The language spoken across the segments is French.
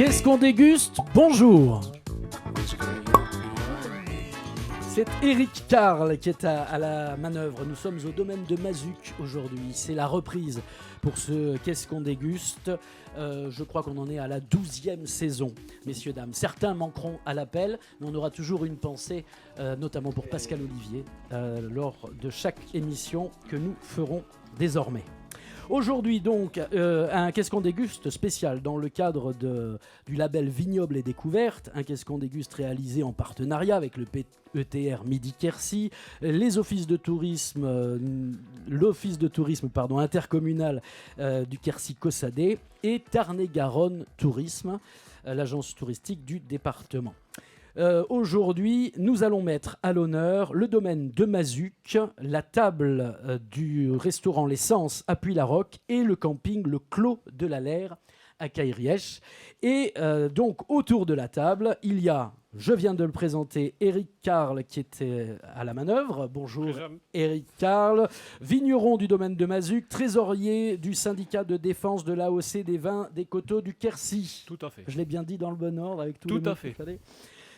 Qu'est-ce qu'on déguste? Bonjour. C'est Eric Carle qui est à la manœuvre. Nous sommes au domaine de Mazuc aujourd'hui. C'est la reprise pour ce Qu'est-ce qu'on déguste. Je crois qu'on en est à la 12e saison, messieurs, dames. Certains manqueront à l'appel, mais on aura toujours une pensée, notamment pour Pascal Olivier, lors de chaque émission que nous ferons désormais. Aujourd'hui donc, un Qu'est-ce qu'on déguste spécial dans le cadre du label Vignoble et Découverte, un Qu'est-ce qu'on déguste réalisé en partenariat avec le ETR Midi-Quercy, les offices de tourisme, l'office de tourisme intercommunal du Quercy-Cossadé et Tarn-et-Garonne Tourisme, l'agence touristique du département. Aujourd'hui, nous allons mettre à l'honneur le domaine de Mazuc, la table du restaurant L'Essence à Puy-la-Roque et le camping Le Clos de la Laire à Cairièche. Et donc, autour de la table, il y a, je viens de le présenter, Eric Carle qui était à la manœuvre. Bonjour Eric Carle, vigneron du domaine de Mazuc, trésorier du syndicat de défense de l'AOC des vins des coteaux du Quercy. Tout à fait. Je l'ai bien dit dans le bon ordre avec tout à fait.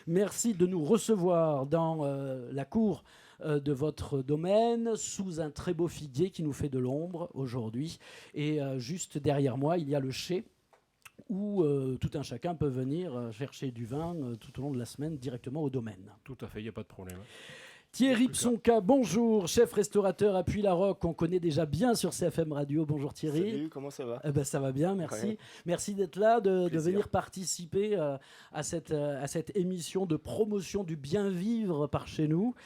Merci de nous recevoir dans la cour de votre domaine, sous un très beau figuier qui nous fait de l'ombre aujourd'hui. Et juste derrière moi, il y a le chai, où tout un chacun peut venir chercher du vin tout au long de la semaine directement au domaine. Tout à fait, il n'y a pas de problème. Thierry Psonka, bonjour, chef restaurateur à Puy-la-Roque, on connaît déjà bien sur CFM Radio. Bonjour Thierry. Salut, comment ça va? Ça va bien, merci. Ouais. Merci d'être là, de venir participer à cette émission de promotion du bien vivre par chez nous.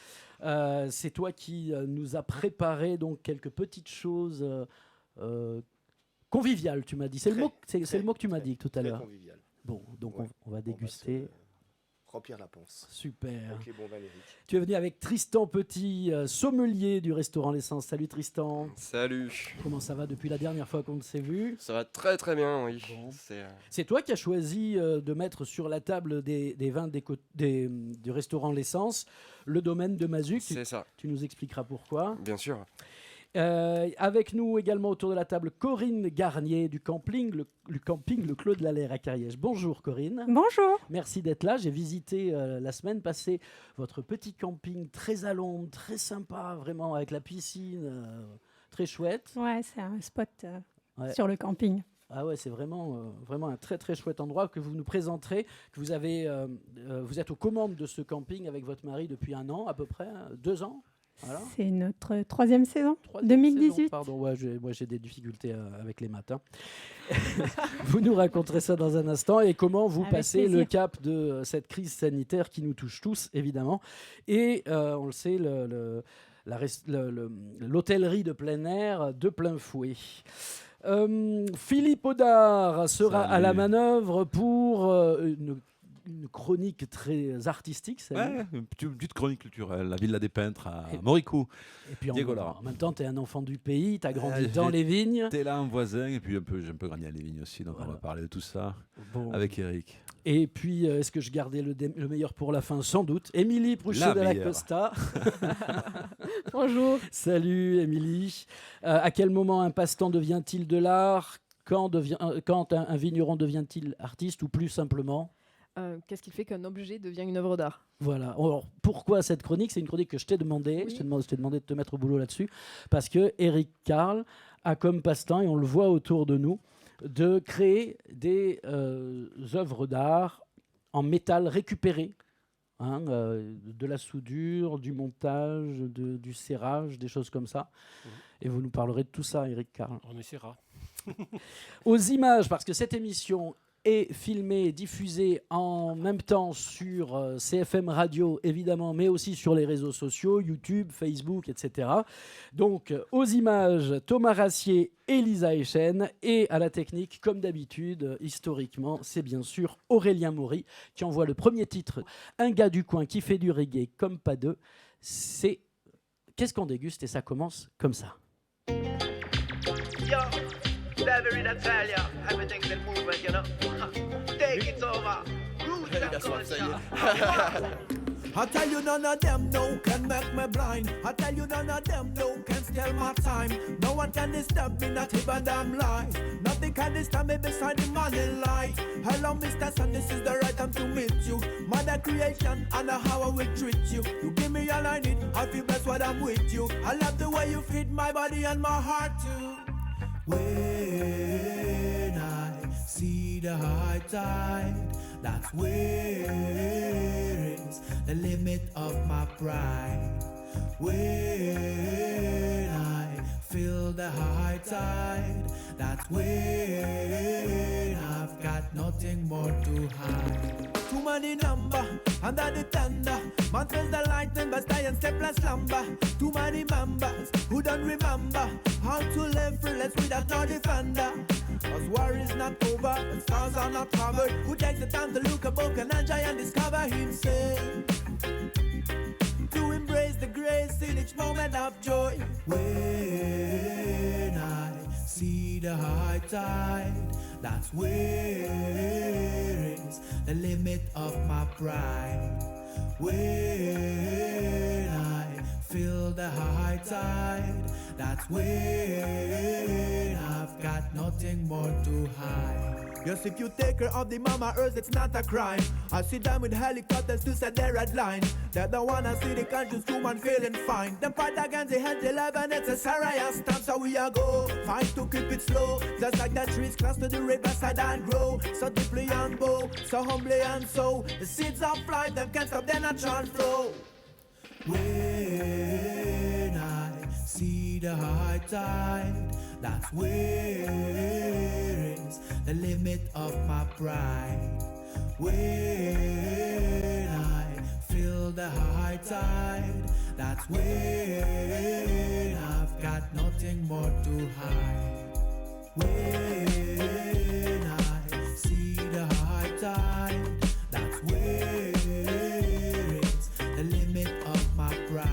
C'est toi qui nous as préparé donc quelques petites choses conviviales, tu m'as dit. C'est le mot que tu m'as dit tout à l'heure. Convivial. Bon, donc ouais. on va déguster. Remplir la panse. Super. Ok, bon, Valérie. Tu es venu avec Tristan Petit, sommelier du restaurant L'Essence. Salut Tristan. Salut. Comment ça va depuis la dernière fois qu'on s'est vu? Ça va très très bien, oui. Bon. C'est toi qui as choisi de mettre sur la table des vins du restaurant L'Essence le domaine de Mazuc. C'est ça. Tu nous expliqueras pourquoi. Bien sûr. Avec nous également autour de la table Corinne Garnier du camping Le Clos de la Laire à Cairièche. Bonjour Corinne. Bonjour. Merci d'être là. J'ai visité la semaine passée votre petit camping très à l'ombre, très sympa, vraiment avec la piscine, très chouette. Ouais, c'est un spot Ouais. sur le camping. Ah ouais, c'est vraiment un très très chouette endroit que vous nous présenterez, que vous êtes aux commandes de ce camping avec votre mari depuis 1 an à peu près, 2 ans. Voilà. C'est notre 3e saison, Troisième 2018. saison, pardon, ouais, moi j'ai des difficultés avec les matins. Vous nous raconterez ça dans un instant et comment vous Avec passez plaisir. le cap de cette crise sanitaire qui nous touche tous, évidemment. Et on le sait, l'hôtellerie de plein air de plein fouet. Philippe Audard sera à la manœuvre pour une chronique très artistique. Ouais, une petite chronique culturelle, la Villa des Peintres à Moricoux. Et puis Diego en Lara. même temps, tu es un enfant du pays, tu as grandi dans les vignes. T'es là en voisin, et puis j'ai un peu grandi à les vignes aussi, donc Voilà. on va parler de tout ça Bon. avec Eric. Et puis, est-ce que je gardais le meilleur pour la fin? Sans doute. Émilie Pruchet La de la meilleure. Costa. Bonjour. Salut Émilie. À quel moment un passe-temps devient-il de l'art? Quand un vigneron devient-il artiste ou plus simplement? Qu'est-ce qui fait qu'un objet devient une œuvre d'art? Voilà. Alors, pourquoi cette chronique? C'est une chronique que je t'ai demandé. Oui. Je t'ai demandé de te mettre au boulot là-dessus. Parce que Eric Carle a comme passe-temps, et on le voit autour de nous, de créer des œuvres d'art en métal récupéré. De la soudure, du montage, du serrage, des choses comme ça. Et vous nous parlerez de tout ça, Eric Carle. On essaiera. Aux images, parce que cette émission est filmée, diffusée en même temps sur CFM Radio, évidemment, mais aussi sur les réseaux sociaux, YouTube, Facebook, etc. Donc, aux images, Thomas Rassier et Lisa Echen, et à la technique, comme d'habitude, historiquement, c'est bien sûr Aurélien Maury qui envoie le premier titre. Un gars du coin qui fait du reggae comme pas deux. C'est Qu'est-ce qu'on déguste? Et ça commence comme ça. Yo, Severin Natalia, everything's in movement, you know. Take it over. Roots and culture. I tell you none of them no can make me blind. I tell you none of them no can steal my time. No one can disturb me, not even damn life. Nothing can disturb me beside the morning light. Hello Mr. Sun, this is the right time to meet you. Mother creation, I know how I will treat you. You give me all I need, I feel best when I'm with you. I love the way you feed my body and my heart too. When I see the high tide, that's where is the limit of my pride. When I feel the high tide, that's when I've got nothing more to hide. Too many number under the thunder. Man feels the lightning but stay and step like slumber. Too many members who don't remember how to live fearless without no defender. Cause war is not over, but stars are not covered. Who takes the time to look above and enjoy and discover himself? To embrace the grace in each moment of joy. When I see the high tide, that's where is the limit of my pride. When I feel the high tide, that's when I've got nothing more to hide. Yes, if you take care of the mama earth, it's not a crime. I see them with helicopters to set their red line. They don't wanna see the conscious human feeling fine. Them fight against the healthy life and it's a serious time. So we are go, fight to keep it slow. Just like the trees close to the riverside and grow. So deeply and bow, so humbly and so. The seeds of life, them can't stop their natural flow. When I see the high tide, that's where is the limit of my pride. When I feel the high tide, that's when I've got nothing more to hide. When I see the high tide, that's where is the limit of my pride.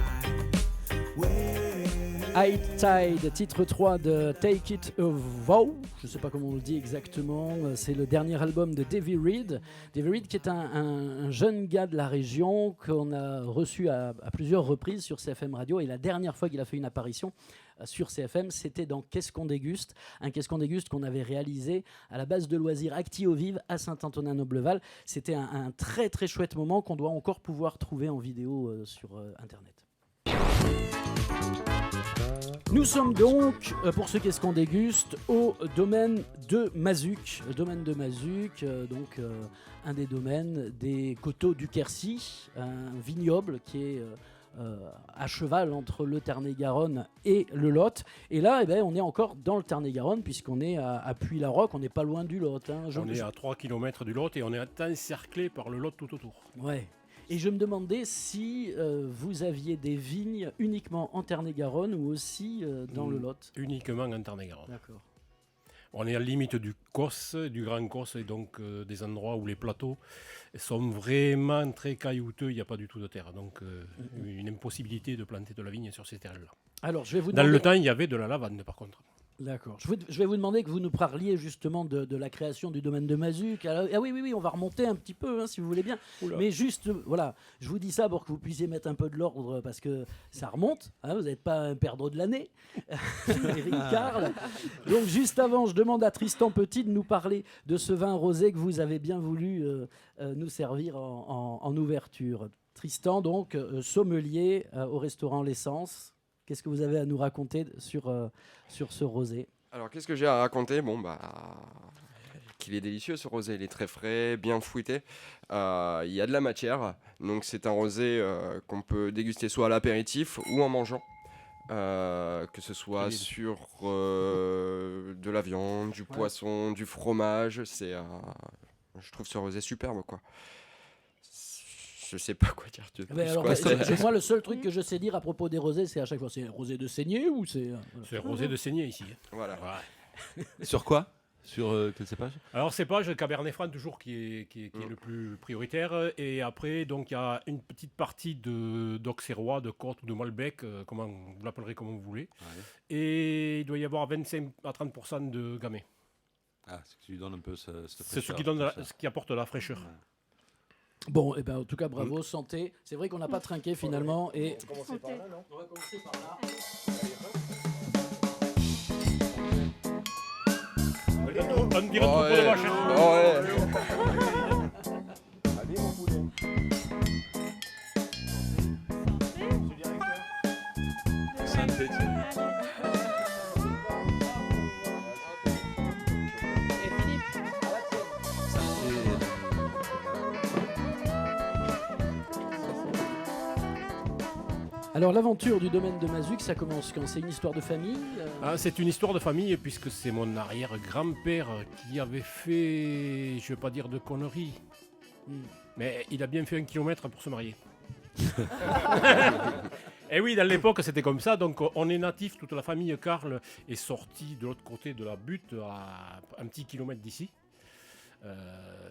High Tide, titre 3 de Take It a Vow, je ne sais pas comment on le dit exactement, c'est le dernier album de Davey Reed. Davey Reed qui est un jeune gars de la région qu'on a reçu à plusieurs reprises sur CFM Radio, et la dernière fois qu'il a fait une apparition sur CFM, c'était dans Qu'est-ce qu'on déguste, un Qu'est-ce qu'on déguste qu'on avait réalisé à la base de loisirs Acti au Vive à Saint-Antonin-Nobleval. C'était un très très chouette moment qu'on doit encore pouvoir trouver en vidéo sur Internet. Nous sommes donc, pour ce Qu'est-ce qu'on déguste, au domaine de Mazuc. Le domaine de Mazuc, donc un des domaines des coteaux du Quercy, un vignoble qui est à cheval entre le Tarn-et-Garonne et le Lot. Et là, eh ben, on est encore dans le Tarn-et-Garonne, puisqu'on est à Puy-la-Roque, on n'est pas loin du Lot. Hein. On est à 3 km du Lot et on est encerclé par le Lot tout autour. Ouais. Et je me demandais si vous aviez des vignes uniquement en Tarn-et-Garonne ou aussi dans le Lot. Uniquement en Tarn-et-Garonne. D'accord. On est à la limite du Causse, du Grand Causse, et donc des endroits où les plateaux sont vraiment très caillouteux, il n'y a pas du tout de terre. Donc une impossibilité de planter de la vigne sur ces terres-là. Alors, je vais vous demander... Dans le temps, il y avait de la lavande par contre. D'accord. Je vais vous demander que vous nous parliez justement de la création du domaine de Mazuc. Alors, ah oui, on va remonter un petit peu, hein, si vous voulez bien. Oula. Mais juste, voilà, je vous dis ça pour que vous puissiez mettre un peu de l'ordre, parce que ça remonte. Hein, vous n'êtes pas un perdreau de l'année, Eric Carle. Donc, juste avant, je demande à Tristan Petit de nous parler de ce vin rosé que vous avez bien voulu nous servir en ouverture. Tristan, donc, sommelier au restaurant L'Essence. Qu'est-ce que vous avez à nous raconter sur ce rosé ? Alors, qu'est-ce que j'ai à raconter ? Bon, qu'il est délicieux ce rosé, il est très frais, bien fruité. Il y a de la matière, donc c'est un rosé qu'on peut déguster soit à l'apéritif ou en mangeant. Que ce soit sur de la viande, du poisson, du fromage. Je trouve ce rosé superbe, quoi. Je sais pas quoi dire. Moi, le seul truc que je sais dire à propos des rosés, c'est à chaque fois, c'est rosé de saignée ou c'est... C'est rosé de saignée ici. Voilà. Ouais. Sur quoi ? Sur quel cépage ? Alors cépage, Cabernet Franc toujours qui est le plus prioritaire. Et après, donc il y a une petite partie d'Auxerrois, de Côte ou de Malbec, comment vous l'appellerez comme vous voulez. Ouais. Et il doit y avoir 25 à 30% de gamay. Ah, ce qui lui donne un peu cette fraîcheur. C'est ce qui apporte la fraîcheur. Ouais. Bon, et ben en tout cas, bravo, santé. C'est vrai qu'on n'a pas trinqué finalement. Et On va commencer par là, non? on va commencer par là. On dirait un troupeau de vaches. hein. Allez, mon poulet. Monsieur le directeur. Alors l'aventure du domaine de Mazuc, ça commence quand? C'est une histoire de famille Ah, c'est une histoire de famille puisque c'est mon arrière-grand-père qui avait fait, je vais pas dire de conneries, mais il a bien fait 1 kilomètre pour se marier. Et oui, dans l'époque c'était comme ça, donc on est natif, toute la famille Karl est sortie de l'autre côté de la butte à un petit kilomètre d'ici.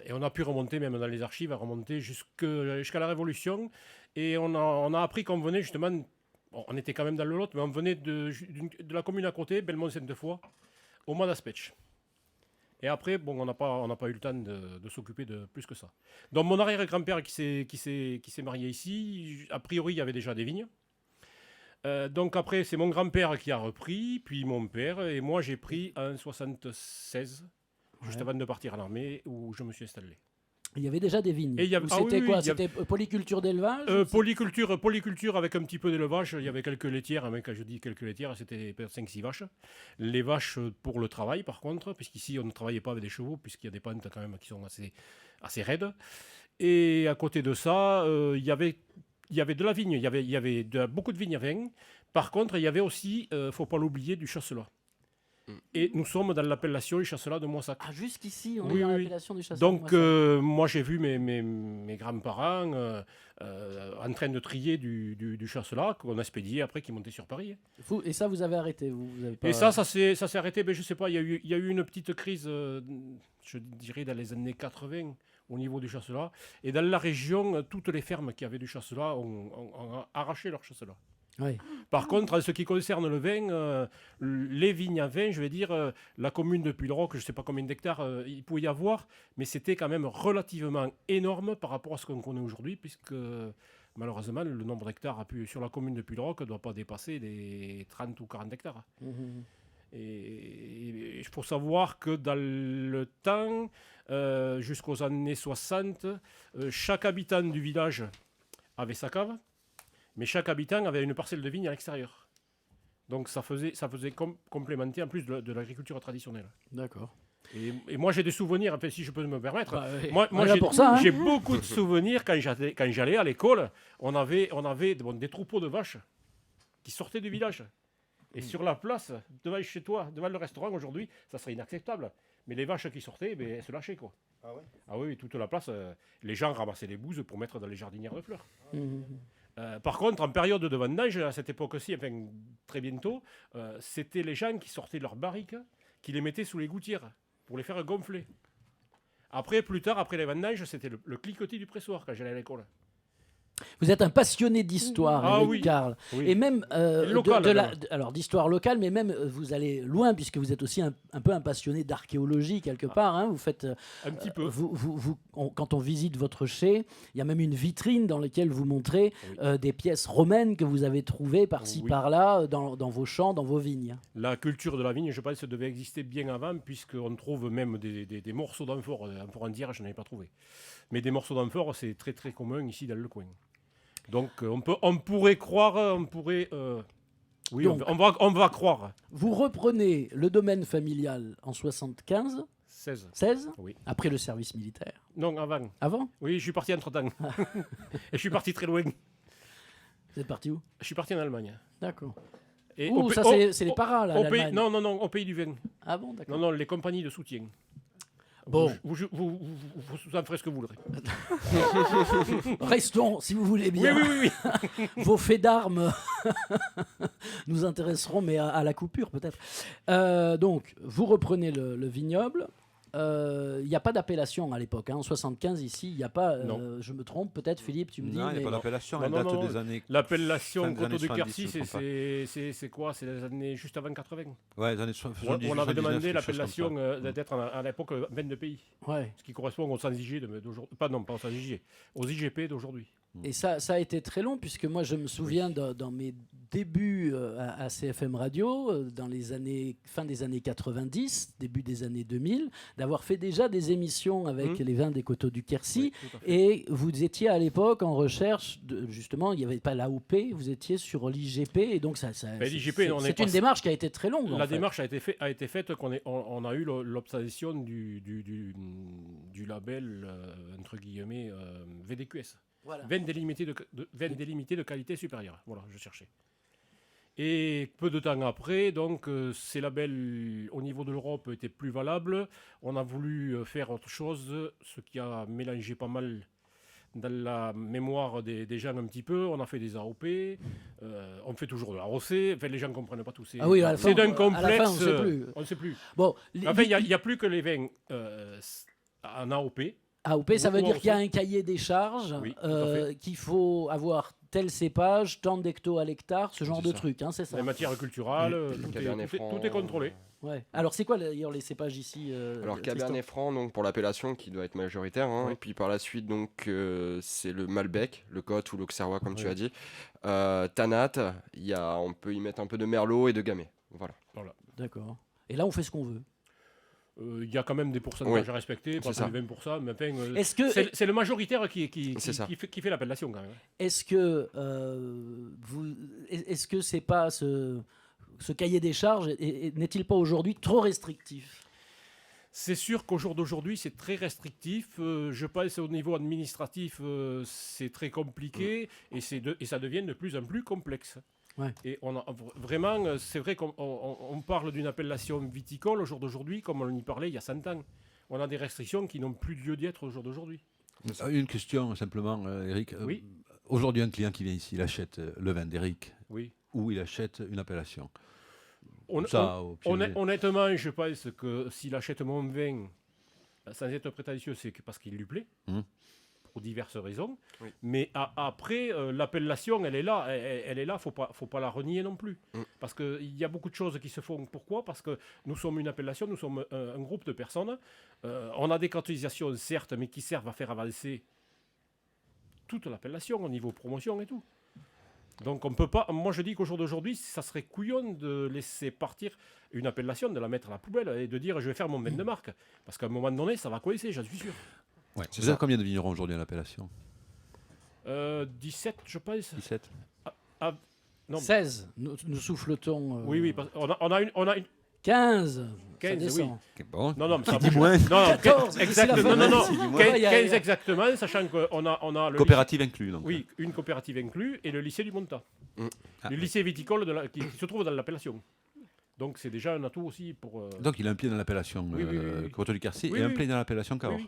Et on a pu remonter, même dans les archives, à remonter jusqu'à la Révolution. Et on a appris qu'on venait justement, bon, on était quand même dans le Lot, mais on venait de la commune à côté, Belmont-Sainte-Foy, au mois d'Aspetch. Et après, bon, on n'a pas eu le temps de s'occuper de plus que ça. Donc mon arrière-grand-père qui s'est marié ici, a priori il y avait déjà des vignes. Donc après c'est mon grand-père qui a repris, puis mon père, et moi j'ai pris en 76, juste avant de partir à l'armée, où je me suis installé. Il y avait déjà des vignes. Et il y avait- Ou ah c'était oui, quoi? oui, il y avait- C'était polyculture d'élevage? Polyculture avec un petit peu d'élevage. Il y avait quelques laitières, mais quand je dis quelques laitières, c'était peut-être 5-6 vaches. Les vaches pour le travail, par contre, puisqu'ici, on ne travaillait pas avec des chevaux, puisqu'il y a des pentes quand même qui sont assez raides. Et à côté de ça, il y avait de la vigne, il y avait beaucoup de vignes à vin. Par contre, il y avait aussi, il ne faut pas l'oublier, du chasselas. Et nous sommes dans l'appellation du chasselas de Moissac. Ah, jusqu'ici, on Oui, est dans oui. l'appellation du chasseur. Donc, moi, j'ai vu mes grands-parents en train de trier du chasselas qu'on a expédié après, qui montait sur Paris. Et ça, vous avez arrêté? Vous avez pas... Et ça s'est arrêté, mais je sais pas, il y a eu une petite crise, je dirais, dans les années 80 au niveau du chasselas. Et dans la région, toutes les fermes qui avaient du chasselas ont arraché leur chasselas. Oui. Par contre, en ce qui concerne le vin, les vignes à vin, je vais dire, la commune de Puyleroc, je ne sais pas combien d'hectares il pouvait y avoir, mais c'était quand même relativement énorme par rapport à ce qu'on connaît aujourd'hui, puisque malheureusement, le nombre d'hectares sur la commune de Puyleroc ne doit pas dépasser les 30 ou 40 hectares. Mhm. Et il faut savoir que dans le temps, jusqu'aux années 60, chaque habitant du village avait sa cave. Mais chaque habitant avait une parcelle de vigne à l'extérieur. Donc ça faisait complémenter en plus de l'agriculture traditionnelle. D'accord. Et moi j'ai des souvenirs, enfin, si je peux me permettre. Bah, oui. Moi On est là j'ai pour ça, hein. j'ai beaucoup de souvenirs quand j'allais à l'école. On avait des troupeaux de vaches qui sortaient du village. Et sur la place, devant chez toi, devant le restaurant aujourd'hui, ça serait inacceptable. Mais les vaches qui sortaient, elles se lâchaient, quoi. Ah ouais? Ah oui, toute la place, les gens ramassaient les bouses pour mettre dans les jardinières de fleurs. Mhm. Par contre, en période de vendange, à cette époque-ci, enfin très bientôt, c'était les gens qui sortaient leurs barriques, qui les mettaient sous les gouttières pour les faire gonfler. Après, plus tard, après les vendanges, c'était le cliquetis du pressoir quand j'allais à l'école. Vous êtes un passionné d'histoire, Ah Éric oui. Carle. Oui. Et même Local, alors. alors d'histoire locale, mais même vous allez loin puisque vous êtes aussi un peu un passionné d'archéologie quelque part. Hein. Vous faites Un petit peu. quand on visite votre chai, il y a même une vitrine dans laquelle vous montrez Oui. des pièces romaines que vous avez trouvées par-ci Oui. par-là dans vos champs, dans vos vignes. La culture de la vigne, je pense, devait exister bien avant, puisqu'on trouve même des morceaux d'amphore. Amphore entière, je n'avais pas trouvé. Mais des morceaux d'amphore, c'est très très commun ici dans le coin. Donc on pourrait croire, oui, Donc, on va croire. Vous reprenez le domaine familial en 75, 16. 16, Oui. après le service militaire. Non, avant. Avant? Oui, je suis parti entre-temps. Et je suis parti très loin. Vous êtes parti où? Je suis parti en Allemagne. D'accord. Et Ouh, ça c'est les paras là, au pays, l'Allemagne. non, au pays du vin. Ah bon, d'accord. Non, les compagnies de soutien. Bon. Vous en ferez ce que vous voudrez. Restons, si vous voulez bien. Oui. Vos faits d'armes nous intéresseront, mais à la coupure peut-être. Donc, vous reprenez le vignoble. il n'y a pas d'appellation à l'époque. En 75, ici, il n'y a pas. Non. Je me trompe, peut-être, Philippe, tu me dis. Non, il n'y mais- a pas d'appellation, Non, elle non, date non. des années. L'appellation Fin des Coteau années de 70, Quercy, je crois c'est quoi? C'est les années juste avant 80. Ouais, les années On avait demandé l'appellation l'appellation d'être à l'époque 22 pays, Ouais. ce qui correspond aux 100 IG d'aujourd'hui. Pas aux 100 IG, aux IGP d'aujourd'hui. Et ça a été très long, puisque moi, je me souviens dans mes débuts à CFM Radio, dans les années, fin des années 90, début des années 2000, d'avoir fait déjà des émissions avec les vins des Coteaux du Quercy. Oui, tout à fait. Et vous étiez à l'époque en recherche, justement, il n'y avait pas l'AOP, vous étiez sur l'IGP. Et donc, l'IGP, on est c'est une passé- démarche qui a été très longue. en La fait. démarche a été faite on a eu l'obtention du label, entre guillemets, VDQS. Voilà. Vin délimité de qualité supérieure. Voilà, je cherchais. Et peu de temps après, donc, ces labels au niveau de l'Europe étaient plus valables. On a voulu faire autre chose, ce qui a mélangé pas mal dans la mémoire des gens un petit peu. On a fait des AOP, on fait toujours de la ROC. Enfin, les gens ne comprennent pas tout. Ah oui, à la fin, c'est d'un à la complexe. fin, on sait plus. On ne sait plus. Bon, Enfin, il n'y a plus que les vins en AOP. AOP, ça veut Ou dire qu'il y a ROC. un cahier des charges, Oui, tout à fait. qu'il faut avoir tel cépage, tant d'hecto à l'hectare, ce genre C'est de ça. truc, hein, c'est ça. Les matières culturelles, Cabernet tout est contrôlé. Ouais. Alors, c'est quoi d'ailleurs les cépages ici Alors Tristan Cabernet Franc donc pour l'appellation qui doit être majoritaire, hein. Oui. Puis par la suite donc c'est le Malbec, le Côte ou l'Auxerrois comme tu Oui. as dit. Tanat, on peut y mettre un peu de Merlot et de Gamay. Voilà. D'accord. Et là, on fait ce qu'on veut. Il y a quand même des pourcentages Oui. à respecter, pas C'est ça. plus de 20%, mais enfin, Est-ce que, c'est le majoritaire qui C'est ça. fait l'appellation quand même. est-ce que est-ce que c'est pas ce cahier des charges n'est-il pas aujourd'hui trop restrictif? C'est sûr qu'au jour d'aujourd'hui, c'est très restrictif. Je pense au niveau administratif, c'est très compliqué et ça devient de plus en plus complexe. Ouais. Et vraiment, c'est vrai qu'on parle d'une appellation viticole au jour d'aujourd'hui, comme on y parlait il y a 100 ans. On a des restrictions qui n'ont plus lieu d'être au jour d'aujourd'hui. Une question simplement, Eric. Oui. Aujourd'hui, un client qui vient ici, il achète le vin d'Eric Oui. ou il achète une appellation. Honnêtement, je pense que s'il achète mon vin, sans être prétentieux, c'est parce qu'il lui plaît, pour diverses raisons. Oui. Mais après, l'appellation, elle est là. Elle est là, faut pas la renier non plus. Parce qu'il y a beaucoup de choses qui se font. Pourquoi? Parce que nous sommes une appellation, nous sommes un groupe de personnes. On a des canonisations, certes, mais qui servent à faire avancer toute l'appellation au niveau promotion et tout. Donc on peut pas. Moi je dis qu'au jour d'aujourd'hui, ça serait couillon de laisser partir une appellation, de la mettre à la poubelle et de dire je vais faire mon vin de marque. Parce qu'à un moment donné, ça va coincer, j'en suis sûr. Ouais. C'est Vous ça. avez combien de vignerons aujourd'hui à l'appellation 17, je pense. 17. Non. 16, nous souffletons. Oui, parce qu'on on a une 15, 15, ça descend. Bon. non, mais ça Qui dit moins. Non, 14, exactement. c'est la fin. Non, Qui dit moins. 15, Il y a- 15 exactement, sachant qu'on a le Coopérative inclus. Donc. lycée- oui, une coopérative inclus et le lycée du Monta. Ah, Le lycée viticole qui se trouve dans l'appellation. Donc c'est déjà un atout aussi pour. Donc il a un pied dans l'appellation Oui, oui. Coteau du Quercy Oui, et un oui. pied dans l'appellation Oui, Cahors. oui.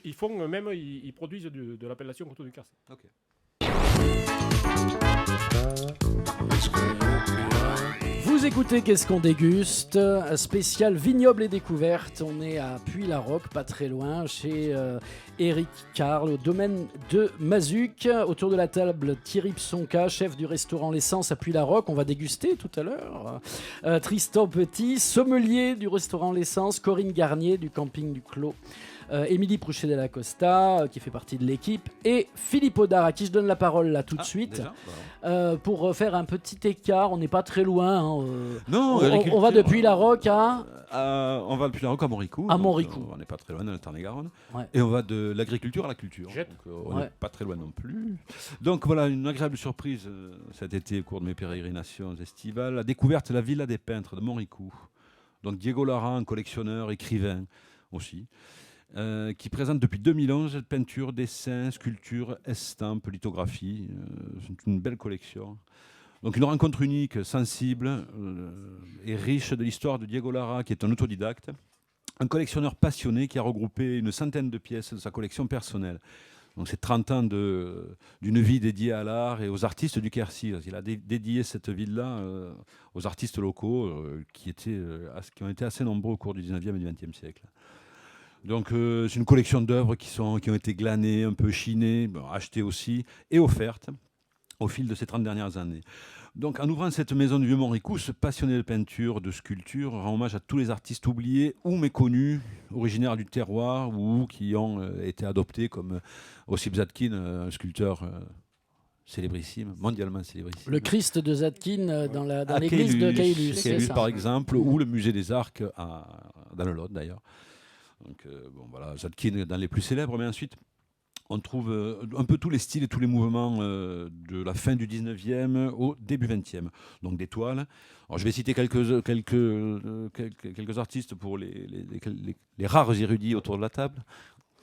Ils font même, ils produisent de l'appellation Coteau du Quercy. Ok. Vous écoutez Qu'est-ce qu'on déguste, spécial vignoble et découverte. On est à Puy-la-Roque, pas très loin, chez Eric Carle, au domaine de Mazuc. Autour de la table, Thierry Psonka, chef du restaurant L'Essence à Puy-la-Roque. On va déguster tout à l'heure. Tristan Petit, sommelier du restaurant L'Essence. Corinne Garnier du camping du Clos. Émilie Prouchet de la Costa, qui fait partie de l'équipe, et Philippe Audard, à qui je donne la parole là tout de suite, Déjà pour faire un petit écart. On n'est pas très loin. Hein, Non, on va depuis la Roque à... on va depuis la Roque à Montricou. À donc, Montricou. on n'est pas très loin dans le Tarn-et-Garonne. Ouais. Et on va de l'agriculture à la culture. Jette. Donc, on Ouais. n'est pas très loin non plus. Donc voilà, une agréable surprise cet été au cours de mes pérégrinations estivales. La découverte de la Villa des Peintres de Montricou. Donc Diego Lara, un collectionneur, écrivain aussi. Qui présente depuis 2011 peintures, dessins, sculptures, estampes, lithographies. C'est une belle collection. Donc une rencontre unique, sensible et riche de l'histoire de Diego Lara, qui est un autodidacte, un collectionneur passionné qui a regroupé une centaine de pièces de sa collection personnelle. Donc c'est 30 ans d'une vie dédiée à l'art et aux artistes du Quercy. Il a dédié cette ville-là aux artistes locaux qui ont été assez nombreux au cours du 19e et du 20e siècle. Donc c'est une collection d'œuvres qui ont été glanées, un peu chinées, achetées aussi et offertes au fil de ces 30 dernières années. Donc en ouvrant cette maison du Vieux-Montricou, ce passionné de peinture, de sculpture, rend hommage à tous les artistes oubliés ou méconnus, originaires du terroir ou qui ont été adoptés, comme Ossip Zadkine, un sculpteur célébrissime, mondialement célébrissime. Le Christ de Zadkine dans l'église de Caylus, c'est Caylus ça. par exemple, ou le musée des Arcs dans le Lot d'ailleurs. Donc voilà, Zadkine dans les plus célèbres, mais ensuite on trouve un peu tous les styles et tous les mouvements de la fin du 19e au début 20e. Donc des toiles. Alors, je vais citer quelques artistes pour les rares érudits autour de la table.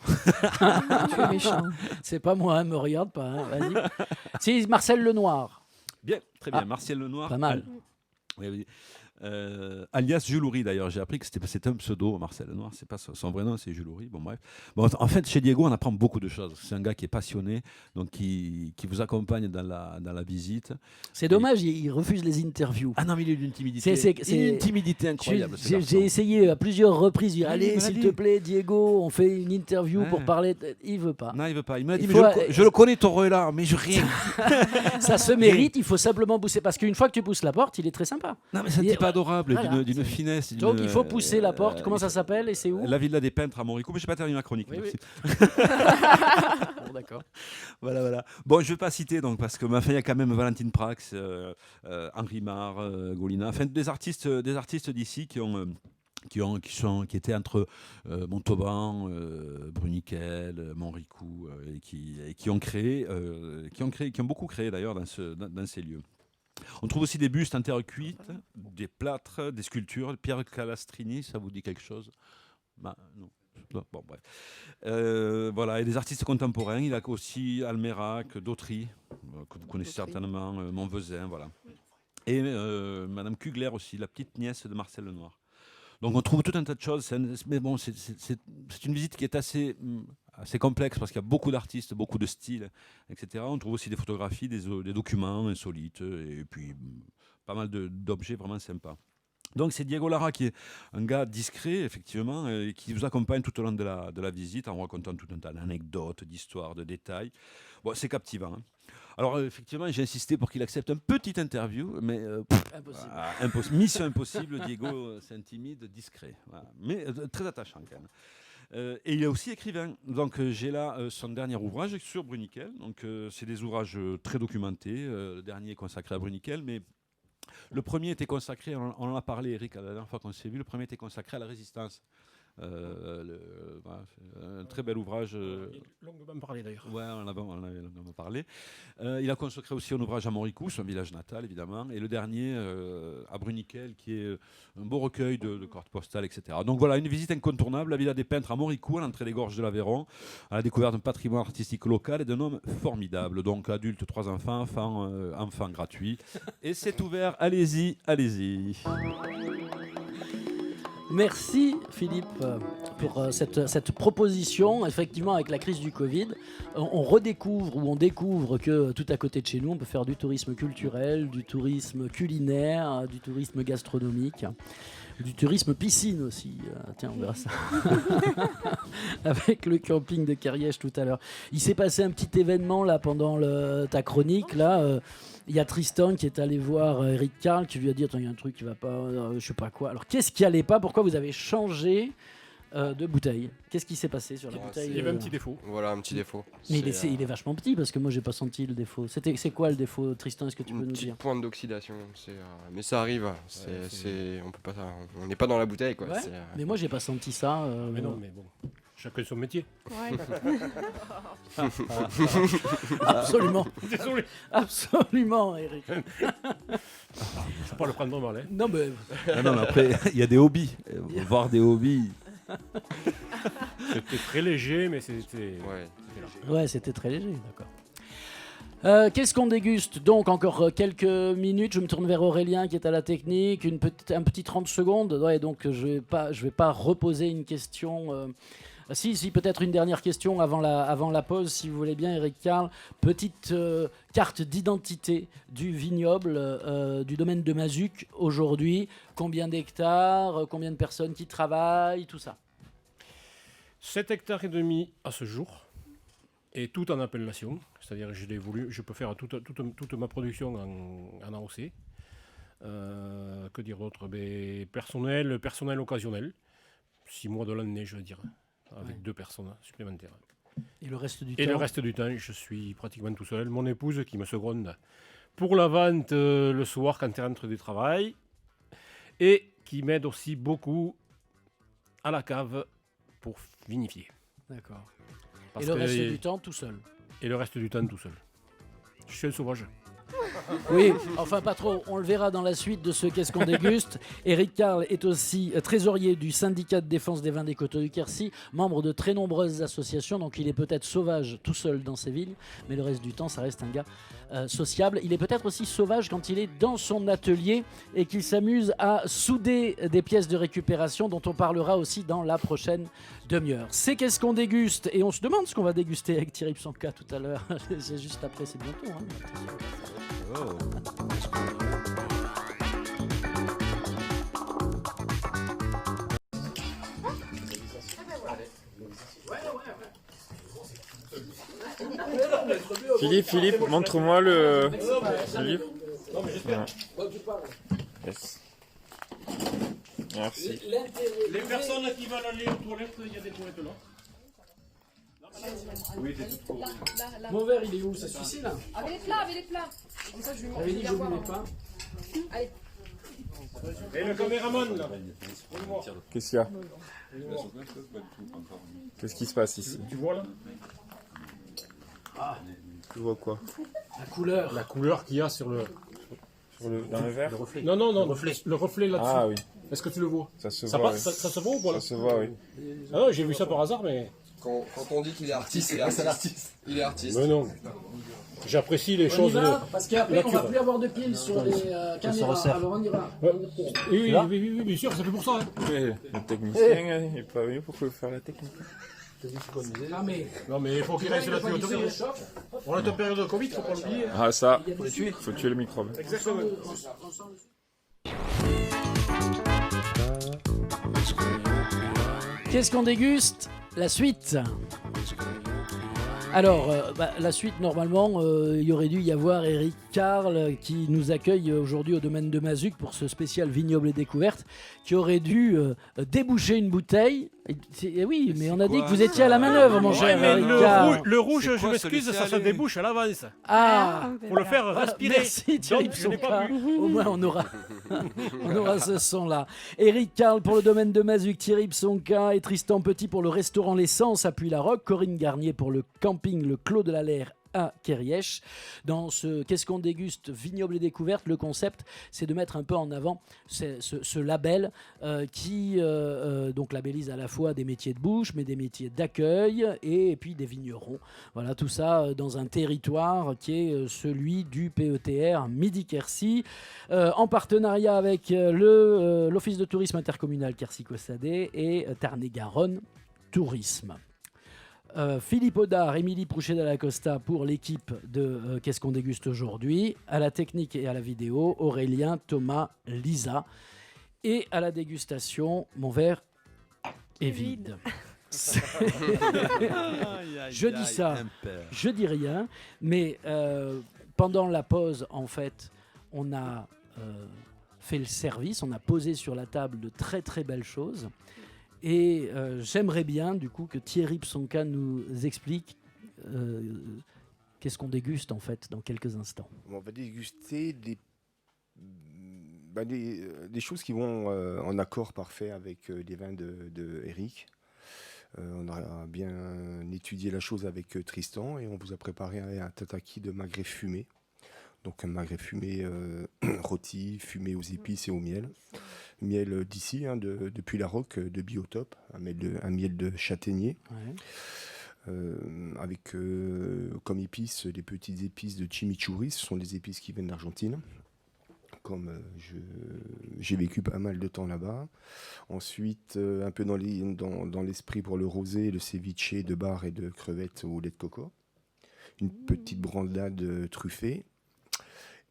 Tu es méchant. C'est pas moi, me regarde pas. Hein, vas-y. C'est Marcel Lenoir. Bien, très bien. Ah, Martial Lenoir. pas mal. Oui. Alias Jules Houry d'ailleurs, j'ai appris que c'était un pseudo, Marcel Lenoir, c'est pas son vrai nom, c'est Jules Houry. Bon bref. Bon, en fait, chez Diego, on apprend beaucoup de choses. C'est un gars qui est passionné, donc qui vous accompagne dans la visite. C'est dommage, il refuse les interviews. Ah non, mais il est d'une timidité. C'est une timidité incroyable. J'ai essayé à plusieurs reprises de dire allez, il s'il m'a te dit. plaît, Diego, on fait une interview Ouais. pour parler. Il veut pas. Non, il veut pas. Il m'a dit, Il mais faut- je le connais ton relais, mais je rien. Ça se mérite, il faut simplement pousser. Parce qu'une fois que tu pousses la porte, il est très sympa. Non, mais c'est un Il- type adorable, voilà. d'une finesse. Donc d'une- il faut pousser la porte. Comment ça s'appelle et c'est où? La Villa des Peintres à Montricou, mais je n'ai pas terminé ma chronique. Oui, merci. Bon, d'accord. Voilà. Bon, je ne vais pas citer, donc, parce qu'il y a quand même Valentine Prax, Henri Marre, Golina, enfin des artistes d'ici qui étaient entre Montauban, Bruniquel, Montricou, et qui ont beaucoup créé d'ailleurs dans ces lieux. On trouve aussi des bustes en terre cuite, des plâtres, des sculptures. Pierre Calastrini, ça vous dit quelque chose? Non. Bon, bref. Voilà, et des artistes contemporains. Il a aussi Almérac, Dautry, que vous connaissez certainement, Montvezin, voilà. Et Madame Kugler aussi, la petite nièce de Marcel Lenoir. Donc on trouve tout un tas de choses, mais bon, c'est une visite qui est assez complexe parce qu'il y a beaucoup d'artistes, beaucoup de styles, etc. On trouve aussi des photographies, des documents insolites et puis pas mal d'objets vraiment sympas. Donc c'est Diego Lara qui est un gars discret, effectivement, et qui vous accompagne tout au long de la visite en racontant tout un tas d'anecdotes, d'histoires, de détails. Bon, c'est captivant. Hein. Alors effectivement, j'ai insisté pour qu'il accepte un petit interview, mais Impossible. mission impossible. Diego s'intimide, discret, voilà. Mais très attachant quand même. Et il est aussi écrivain. Donc j'ai là son dernier ouvrage sur Bruniquel. Donc c'est des ouvrages très documentés. Le dernier est consacré à Bruniquel, mais le premier était consacré, on en a parlé Eric la dernière fois qu'on s'est vu, le premier était consacré à la résistance. Voilà, un très bel ouvrage. Longuement parlé d'ailleurs. Ouais, on en avait longuement parlé. Il a consacré aussi un ouvrage à Montricou, son village natal évidemment, et le dernier à Bruniquel, qui est un beau recueil de cartes postales, etc. Donc voilà, une visite incontournable, la Villa des Peintres à Montricou, à l'entrée des Gorges de l'Aveyron, à la découverte d'un patrimoine artistique local et d'un homme formidable. Donc adulte, 3 enfants, enfants gratuits. Et c'est ouvert, allez-y. Merci Philippe pour cette proposition. Effectivement, avec la crise du Covid, on découvre que tout à côté de chez nous, on peut faire du tourisme culturel, du tourisme culinaire, du tourisme gastronomique, du tourisme piscine aussi. Tiens, on verra ça. Avec le camping de Carriège tout à l'heure. Il s'est passé un petit événement là pendant ta chronique là. Il y a Tristan qui est allé voir Eric Carle, qui lui a dit attends, il y a un truc qui va pas, je sais pas quoi. Alors qu'est-ce qui allait pas? Pourquoi vous avez changé de bouteille? Qu'est-ce qui s'est passé sur la bouteille? Il y avait un petit défaut. Voilà, un petit défaut. Mais il est vachement petit parce que moi j'ai pas senti le défaut. C'est quoi le défaut, Tristan? Est-ce que tu peux Une nous petite dire? pointe d'oxydation, mais ça arrive. On peut pas, on n'est pas dans la bouteille quoi. Ouais, mais moi j'ai pas senti ça. Mais non, mais bon, chacun son métier. Absolument. Désolé. Absolument, Eric. Faut pas le prendre mal. Hein. Non mais Non, mais après, il y a des hobbies. Voir des hobbies. C'était très léger, mais c'était. Ouais. C'était là. ouais, c'était très léger, d'accord. Qu'est-ce qu'on déguste? Donc encore quelques minutes, je me tourne vers Aurélien qui est à la technique, un petit 30 secondes. Ouais, donc je vais pas reposer une question. Si, peut-être une dernière question avant la pause, si vous voulez bien, Eric Carle. Petite carte d'identité du vignoble, du domaine de Mazuc aujourd'hui. Combien d'hectares, combien de personnes qui travaillent, tout ça. 7 hectares et demi à ce jour, et tout en appellation, c'est-à-dire que je peux faire toute ma production en AOC. Que dire d'autre? Personnel occasionnel, 6 mois de l'année, je veux dire, avec 2 personnes supplémentaires. Et le reste du temps, je suis pratiquement tout seul. Mon épouse qui me seconde pour la vente le soir quand elle rentre du travail, et qui m'aide aussi beaucoup à la cave pour vinifier. D'accord. Et le reste du temps, tout seul. Et le reste du temps, tout seul. Je suis un sauvage. Oui, enfin pas trop. On le verra dans la suite de ce Qu'est-ce qu'on déguste. Éric Carle est aussi trésorier du syndicat de défense des vins des Coteaux du Quercy, membre de très nombreuses associations, donc il est peut-être sauvage tout seul dans ses vignes, mais le reste du temps, ça reste un gars sociable. Il est peut-être aussi sauvage quand il est dans son atelier et qu'il s'amuse à souder des pièces de récupération dont on parlera aussi dans la prochaine demi-heure. C'est Qu'est-ce qu'on déguste, et on se demande ce qu'on va déguster avec Thierry Psanka tout à l'heure. C'est juste après, c'est bientôt. Philippe, montre-moi le livre. Yes. Merci. Les personnes qui veulent aller aux toilettes, il y a des toilettes là. Oui, c'est tout. Mon verre, il est où? Ça suffit là? Avec les plats. Comme ça, je lui J'avais dit que je voulais pas. Allez. Et le caméraman là. Qu'est-ce qu'il y a? Qu'est-ce qui se passe ici? Tu vois là? Tu vois quoi? La couleur qu'il y a sur le... Dans le verre? Non, le reflet là-dessus. Ah oui. Est-ce que tu le vois? Ça se ça voit. passe, ça se voit ou pas là? Ça se voit, oui. Ah non, j'ai vu ça par hasard, mais... Quand on dit qu'il est artiste, il est artiste. Il est artiste. Mais non. J'apprécie les On y choses. va, parce qu'après on va nature. plus avoir de piles sur les caméras. Alors on y va. Oui, bien sûr, c'est fait pour ça. Hein. Le technicien, il n'est pas venu pour faire la technique. Ah mais... Non, mais il faut qu'il reste la tuyauterie. On est en période de Covid, il ne faut pas l'oublier. Ah ça, faut tuer le microbe. Exactement. Qu'est-ce qu'on déguste? La suite. Alors, la suite, normalement, il y aurait dû y avoir Éric Carle qui nous accueille aujourd'hui au domaine de Mazuc pour ce spécial vignoble et découverte, qui aurait dû déboucher une bouteille. Et oui, mais on a dit que vous étiez à la manœuvre, mon cher mais Éric Carle. le rouge, je m'excuse, ça se débouche à l'avance. Ah, Faut le faire respirer. merci Thierry Donc, je n'ai Psanka. pas bu. Au moins on aura ce son-là. Éric Carle pour le domaine de Mazuc, Thierry Psanka et Tristan Petit pour le restaurant L'Essence à Puy-la-Roque, Corinne Garnier pour le camping Le Clos de la Laire à Kerrièche. Dans ce Qu'est-ce qu'on déguste vignoble et découverte, le concept c'est de mettre un peu en avant ce label qui donc labellise à la fois des métiers de bouche mais des métiers d'accueil et puis des vignerons. Voilà, tout ça dans un territoire qui est celui du PETR Midi-Quercy en partenariat avec l'Office de tourisme intercommunal Quercy-Cossadé et Tarn-et-Garonne Tourisme. Philippe Audard, Émilie Prouchet de la Costa pour l'équipe de Qu'est-ce qu'on déguste aujourd'hui, à la technique et à la vidéo, Aurélien, Thomas, Lisa, et à la dégustation, mon verre est vide. Je dis ça, je dis rien, mais pendant la pause, en fait, on a fait le service, on a posé sur la table de très très belles choses. Et j'aimerais bien du coup que Thierry Psanka nous explique qu'est-ce qu'on déguste en fait dans quelques instants. On va déguster des choses qui vont en accord parfait avec les vins de Éric. On a bien étudié la chose avec Tristan et on vous a préparé un tataki de magret fumé. Donc un magret fumé rôti, fumé aux épices et au miel. Miel d'ici, depuis la Roque, de Biotop, un miel de châtaignier, avec comme épices des petites épices de chimichurri. Ce sont des épices qui viennent d'Argentine, comme j'ai vécu pas mal de temps là-bas. Ensuite, un peu dans l'esprit pour le rosé, le ceviche de bar et de crevettes au lait de coco. Une petite brandade truffée.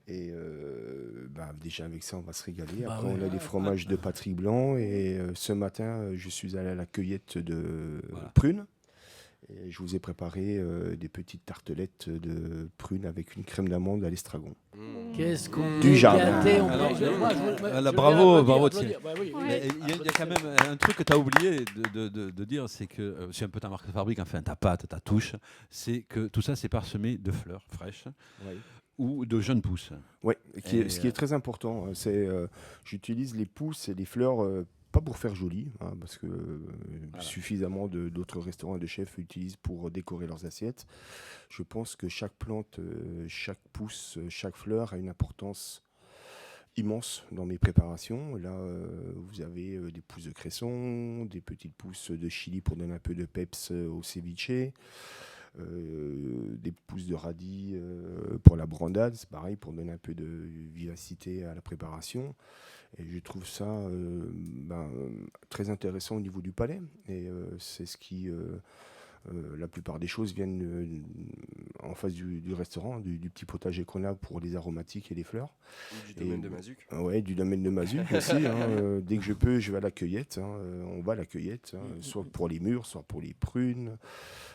Et déjà avec ça, on va se régaler. Après, on a les fromages de Patrick Blanc. Et ce matin, je suis allé à la cueillette de prunes. Et je vous ai préparé des petites tartelettes de prunes avec une crème d'amande à l'estragon. Qu'est-ce qu'on du jardin. Bravo. Il y a quand même un truc que tu as oublié de dire, c'est que c'est un peu ta marque de fabrique, enfin ta pâte, ta touche, c'est que tout ça c'est parsemé de fleurs fraîches ou de jeunes pousses. Oui, ce qui est très important, c'est j'utilise les pousses et les fleurs pas pour faire joli, parce que suffisamment d'autres restaurants et de chefs utilisent pour décorer leurs assiettes. Je pense que chaque plante, chaque pousse, chaque fleur a une importance immense dans mes préparations. Là, vous avez des pousses de cresson, des petites pousses de chili pour donner un peu de peps au ceviche. Des pousses de radis pour la brandade, c'est pareil, pour donner un peu de vivacité à la préparation. Et je trouve ça très intéressant au niveau du palais. Et c'est ce qui... la plupart des choses viennent en face du restaurant, du petit potager qu'on a pour les aromatiques et les fleurs. Du domaine de Mazuc. Oui, du domaine de Mazuc aussi. Dès que je peux, je vais à la cueillette. On va à la cueillette, soit pour les murs, soit pour les prunes.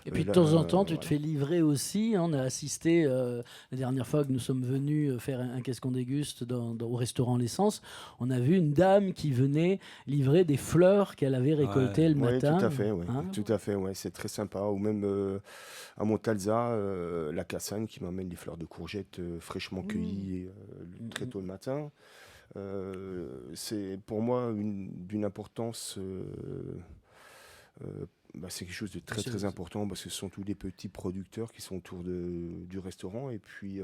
Et puis de temps en temps, tu te fais livrer aussi. On a assisté la dernière fois que nous sommes venus faire un qu'est-ce qu'on déguste au restaurant L'Essence. On a vu une dame qui venait livrer des fleurs qu'elle avait récoltées le matin. Tout à fait, tout à fait, c'est très sympa. Ou même à Montalza, la Cassagne qui m'amène des fleurs de courgettes fraîchement cueillies très tôt le matin. C'est pour moi d'une importance. C'est quelque chose de très très important parce que ce sont tous des petits producteurs qui sont autour du restaurant et puis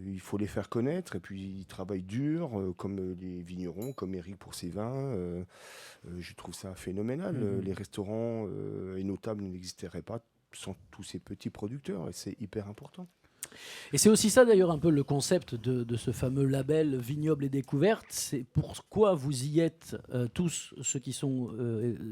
il faut les faire connaître et puis ils travaillent dur comme les vignerons, comme Eric pour ses vins. Je trouve ça phénoménal. Les restaurants et nos tables n'existeraient pas sans tous ces petits producteurs et c'est hyper important. Et c'est aussi ça d'ailleurs un peu le concept de ce fameux label Vignoble et Découverte. C'est pourquoi vous y êtes tous ceux qui sont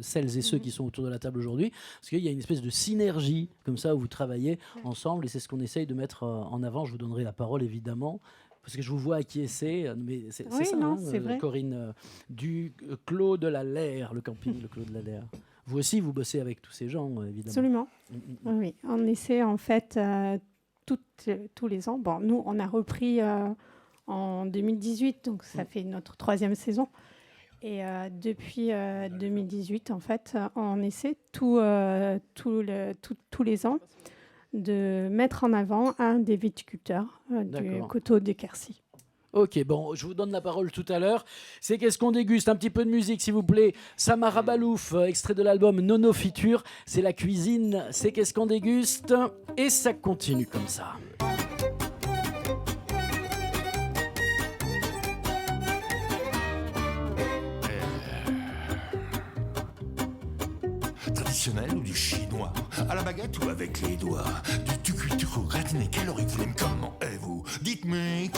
celles et ceux qui sont autour de la table aujourd'hui, parce qu'il y a une espèce de synergie comme ça où vous travaillez ensemble et c'est ce qu'on essaye de mettre en avant. Je vous donnerai la parole évidemment. Parce que je vous vois acquiescer, mais c'est ça, c'est vrai. Corinne, du Clos de la Laire, le camping, le Clos de la Laire. Vous aussi, vous bossez avec tous ces gens, évidemment. Absolument. Oui, on essaie en fait tous les ans. Bon, nous, on a repris en 2018, donc ça fait notre 3e saison. Et depuis 2018, en fait, on essaie tous les ans de mettre en avant un des viticulteurs du coteau de Quercy. Ok, bon, je vous donne la parole tout à l'heure. C'est qu'est-ce qu'on déguste? Un petit peu de musique, s'il vous plaît. Samara Balouf, extrait de l'album Nono Futur. C'est la cuisine, c'est qu'est-ce qu'on déguste. Et ça continue comme ça. Traditionnel ou du chinois? À la baguette ou avec les doigts? Du tucu-tucu gratiné calorique, vous l'aimez comment? Et vous, dites-moi.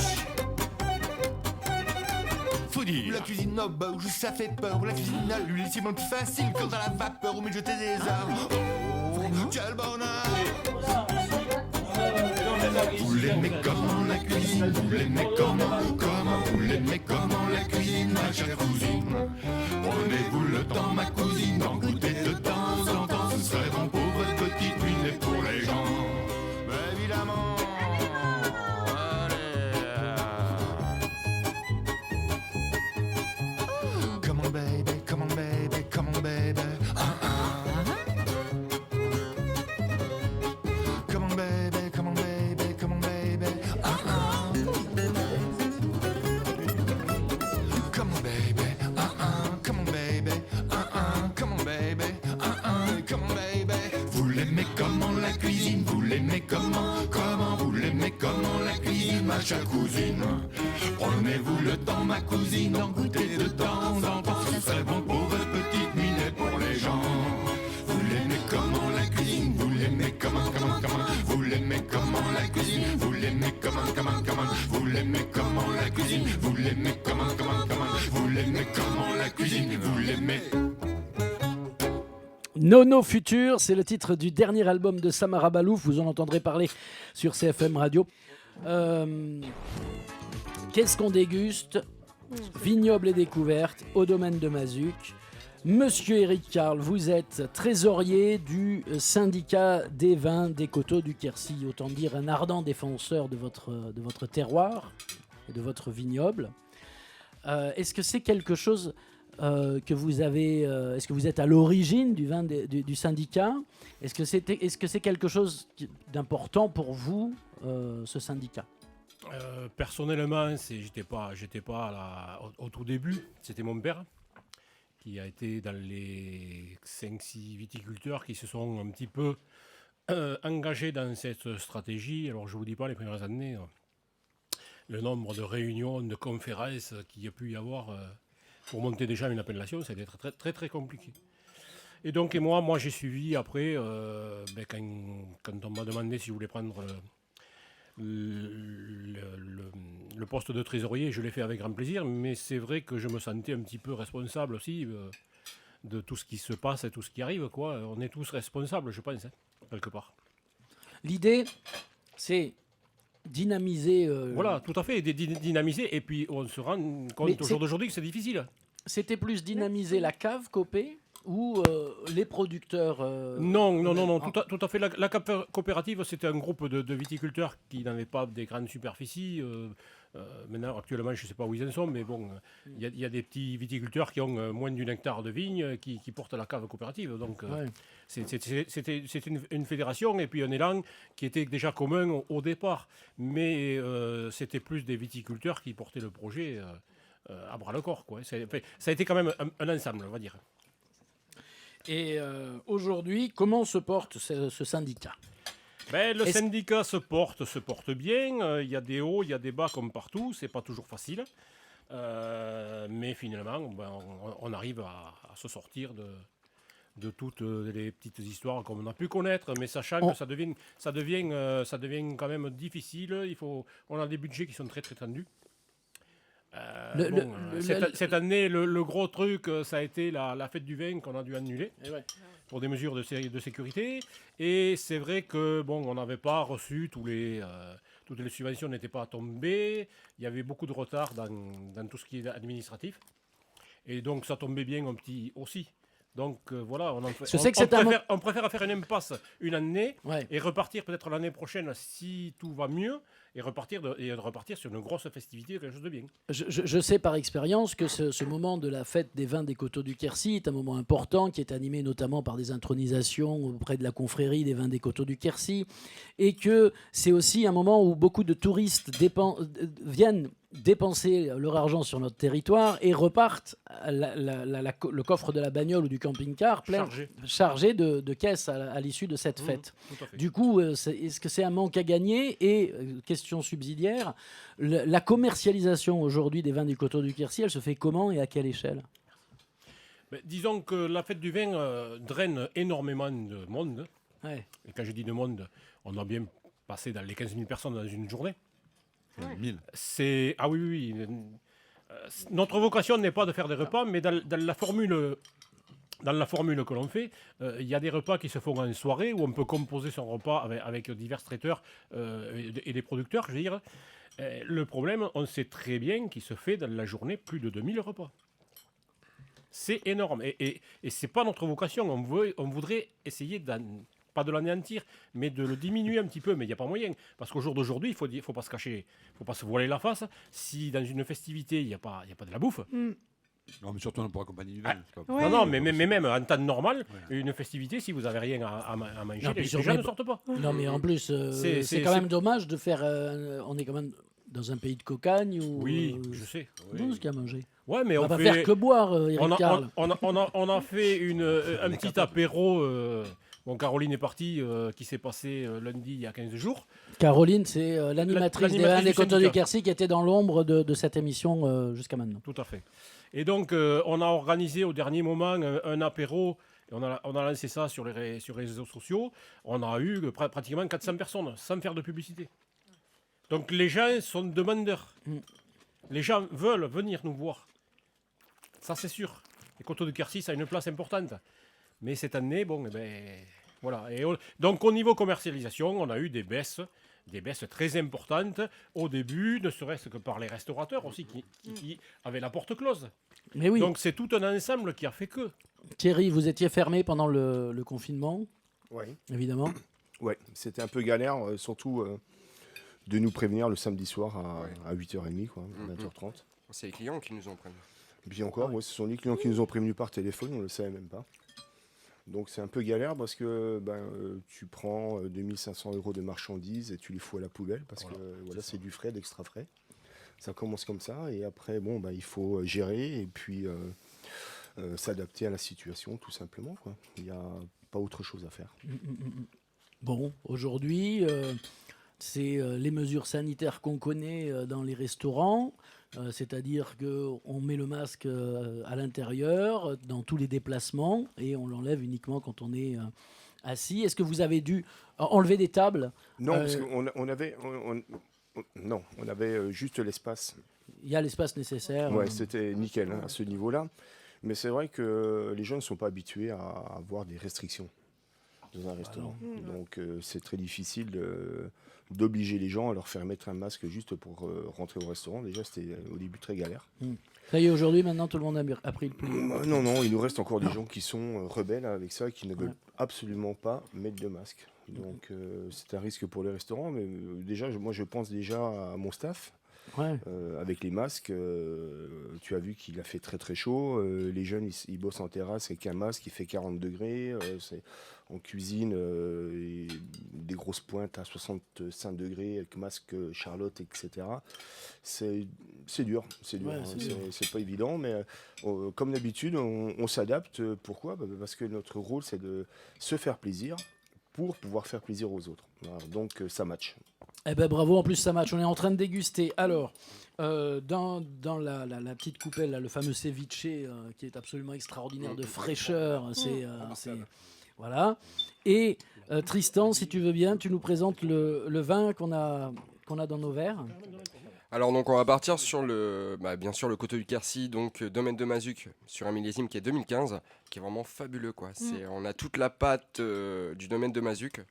Faut dire. La cuisine noble où ça fait peur, ou la cuisine à l'huile, c'est moins plus facile quand à la vapeur, ou mais jeter des arbres. Oh, quel bonheur! Vous l'aimez comment la cuisine? Vous l'aimez comment? Vous l'aimez comment la cuisine, ma chère cousine? Prenez-vous le temps, ma cousine, d'en goûter de temps en temps. Ce serait bon pour votre petite nuit et pour les gens. Mais évidemment. Come on baby, come on baby, come on baby. Come on baby, come on baby, come on baby. Come on baby, come on baby, come on baby, come on baby. Vous l'aimez comment la cuisine? Vous l'aimez comment vous l'aimez comment la cuisine, ma chère cousine? Prenez-vous le temps, ma cousine, d'en goûter de temps en temps. Ce serait bon pour votre petite nuit et pour les gens. Vous l'aimez comment la cuisine? Vous l'aimez comment? Vous l'aimez comment la cuisine? Vous l'aimez comment? Vous l'aimez comment la cuisine? Vous l'aimez comment? Vous l'aimez comment la cuisine? Vous l'aimez. Nono Futur, c'est le titre du dernier album de Samara Balouf. Vous en entendrez parler sur CFM Radio. Qu'est-ce qu'on déguste? Vignoble et découverte au domaine de Mazuc. Monsieur Éric Carle, vous êtes trésorier du syndicat des vins des Coteaux du Quercy. Autant dire un ardent défenseur de votre terroir et de votre vignoble. Est-ce que c'est quelque chose que vous avez... est-ce que vous êtes à l'origine du vin du syndicat? Est-ce que c'est quelque chose d'important pour vous, ce syndicat? Personnellement, j'étais pas au tout début. C'était mon père qui a été dans les 5-6 viticulteurs qui se sont un petit peu engagés dans cette stratégie. Alors je vous dis pas les premières années, le nombre de réunions, de conférences qu'il y a pu y avoir pour monter déjà une appellation, ça a été très très très compliqué. Et donc moi j'ai suivi après quand on m'a demandé si je voulais prendre le poste de trésorier, je l'ai fait avec grand plaisir, mais c'est vrai que je me sentais un petit peu responsable aussi de tout ce qui se passe et tout ce qui arrive, quoi. On est tous responsables, je pense, quelque part. L'idée, c'est dynamiser... Voilà, tout à fait, dynamiser, et puis on se rend compte au jour d'aujourd'hui que c'est difficile. C'était plus dynamiser la cave Copé ou les producteurs Non, tout à fait. La coopérative, c'était un groupe de viticulteurs qui n'avaient pas des grandes superficies. Maintenant, actuellement, je ne sais pas où ils en sont, mais bon, il y a des petits viticulteurs qui ont moins d'1 hectare de vignes qui portent la cave coopérative. Donc, c'était une fédération et puis un élan qui était déjà commun au départ. Mais c'était plus des viticulteurs qui portaient le projet à bras-le-corps, quoi. Ça a été quand même un ensemble, on va dire. Et aujourd'hui, comment se porte ce syndicat? Le syndicat se porte bien. Il y a des hauts, il y a des bas comme partout. C'est pas toujours facile. Mais finalement, on arrive à se sortir de toutes les petites histoires qu'on a pu connaître. Mais sachant que ça devient quand même difficile. On a des budgets qui sont très très tendus. Cette année, le gros truc, ça a été la fête du vin qu'on a dû annuler pour des mesures de sécurité. Et c'est vrai que on n'avait pas reçu toutes les subventions n'étaient pas tombées. Il y avait beaucoup de retard dans tout ce qui est administratif. Et donc ça tombait bien un petit aussi. Donc voilà, on préfère faire une impasse une année et repartir peut-être l'année prochaine si tout va mieux et repartir sur une grosse festivité, quelque chose de bien. Je sais par expérience que ce moment de la fête des vins des Coteaux du Quercy est un moment important qui est animé notamment par des intronisations auprès de la confrérie des vins des Coteaux du Quercy et que c'est aussi un moment où beaucoup de touristes viennent dépenser leur argent sur notre territoire et repartent le coffre de la bagnole ou du camping-car chargé de caisses à l'issue de cette fête. Du coup, est-ce que c'est un manque à gagner? Et question subsidiaire, la commercialisation aujourd'hui des vins du Coteau du Quercy, elle se fait comment et à quelle échelle? Disons que la fête du vin draine énormément de monde. Et quand je dis de monde, on a bien passé dans les 15 000 personnes dans une journée. 1000. Ah oui. Notre vocation n'est pas de faire des repas, mais dans la formule que l'on fait, il y a des repas qui se font en soirée où on peut composer son repas avec divers traiteurs et des producteurs, je veux dire. Le problème, on sait très bien qu'il se fait dans la journée plus de 2000 repas. C'est énorme. Et ce n'est pas notre vocation. On voudrait essayer pas de l'anéantir, mais de le diminuer un petit peu, mais il n'y a pas moyen. Parce qu'au jour d'aujourd'hui, il ne faut pas se cacher, il ne faut pas se voiler la face. Si dans une festivité, il n'y a pas de la bouffe... Non, mais surtout pour accompagner du vin. Non, mais même en temps normal, une festivité, si vous n'avez rien à manger, les gens ne sortent pas. Non, mais en plus, c'est quand même dommage de faire... on est quand même dans un pays de cocagne où... Oui, je sais. Tout ce qu'il y a à manger. Ouais, mais on va pas faire que boire, Éric Carle. On a fait un petit apéro... Caroline est partie, qui s'est passé lundi il y a 15 jours. Caroline, c'est l'animatrice des vins des Coteaux du Quercy qui était dans l'ombre de cette émission jusqu'à maintenant. Tout à fait. Et donc, on a organisé au dernier moment un apéro. Et on a lancé ça sur les réseaux sociaux. On a eu pratiquement 400 personnes, sans faire de publicité. Donc, les gens sont demandeurs. Les gens veulent venir nous voir. Ça, c'est sûr. Les Coteaux du Quercy, ça a une place importante. Mais cette année, voilà. Et donc, au niveau commercialisation, on a eu des baisses des baisses très importantes au début, ne serait-ce que par les restaurateurs aussi qui avaient la porte close. Mais oui. Donc c'est tout un ensemble qui a fait que. Thierry, vous étiez fermé pendant le confinement, Oui. évidemment. Ouais, c'était un peu galère, surtout de nous prévenir le samedi soir à 8h30, quoi, 20h30. C'est les clients qui nous ont prévenus. Et puis encore, ce sont les clients qui nous ont prévenus par téléphone, on ne le savait même pas. Donc c'est un peu galère parce que tu prends 2500 € de marchandises et tu les fous à la poubelle parce que c'est du frais, d'extra frais. Ça commence comme ça et après il faut gérer et puis s'adapter à la situation tout simplement, quoi. Il n'y a pas autre chose à faire. Bon, aujourd'hui, c'est les mesures sanitaires qu'on connaît dans les restaurants, c'est-à-dire qu'on met le masque à l'intérieur, dans tous les déplacements, et on l'enlève uniquement quand on est assis. Est-ce que vous avez dû enlever des tables? Non, parce qu'on avait, on avait juste l'espace. Il y a l'espace nécessaire. Ouais, c'était nickel à ce niveau-là. Mais c'est vrai que les gens ne sont pas habitués à avoir des restrictions dans un restaurant. Donc c'est très difficile d'obliger les gens à leur faire mettre un masque juste pour rentrer au restaurant. Déjà, c'était au début très galère. Ça y est, aujourd'hui, maintenant, tout le monde a pris le pli. Non, il nous reste encore des gens qui sont rebelles avec ça, qui ne veulent absolument pas mettre de masque. Donc c'est un risque pour les restaurants. Mais déjà, moi, je pense déjà à mon staff. Avec les masques, tu as vu qu'il a fait très très chaud. Les jeunes, ils bossent en terrasse avec un masque, il fait 40 degrés. En cuisine, des grosses pointes à 65 degrés avec masque Charlotte, etc. C'est dur, c'est pas évident, mais comme d'habitude, on s'adapte. Pourquoi ? Parce que notre rôle, c'est de se faire plaisir pour pouvoir faire plaisir aux autres. Voilà, donc ça match. Eh ben bravo, en plus ça match. On est en train de déguster. Alors, dans la petite coupelle, là, le fameux ceviche qui est absolument extraordinaire de fraîcheur. Voilà. Et Tristan, si tu veux bien, tu nous présentes le vin qu'on a dans nos verres. Alors donc on va partir sur bien sûr le Coteau du Quercy, donc domaine de Mazuc, sur un millésime qui est 2015, qui est vraiment fabuleux, quoi. On a toute la patte du domaine de Mazuc.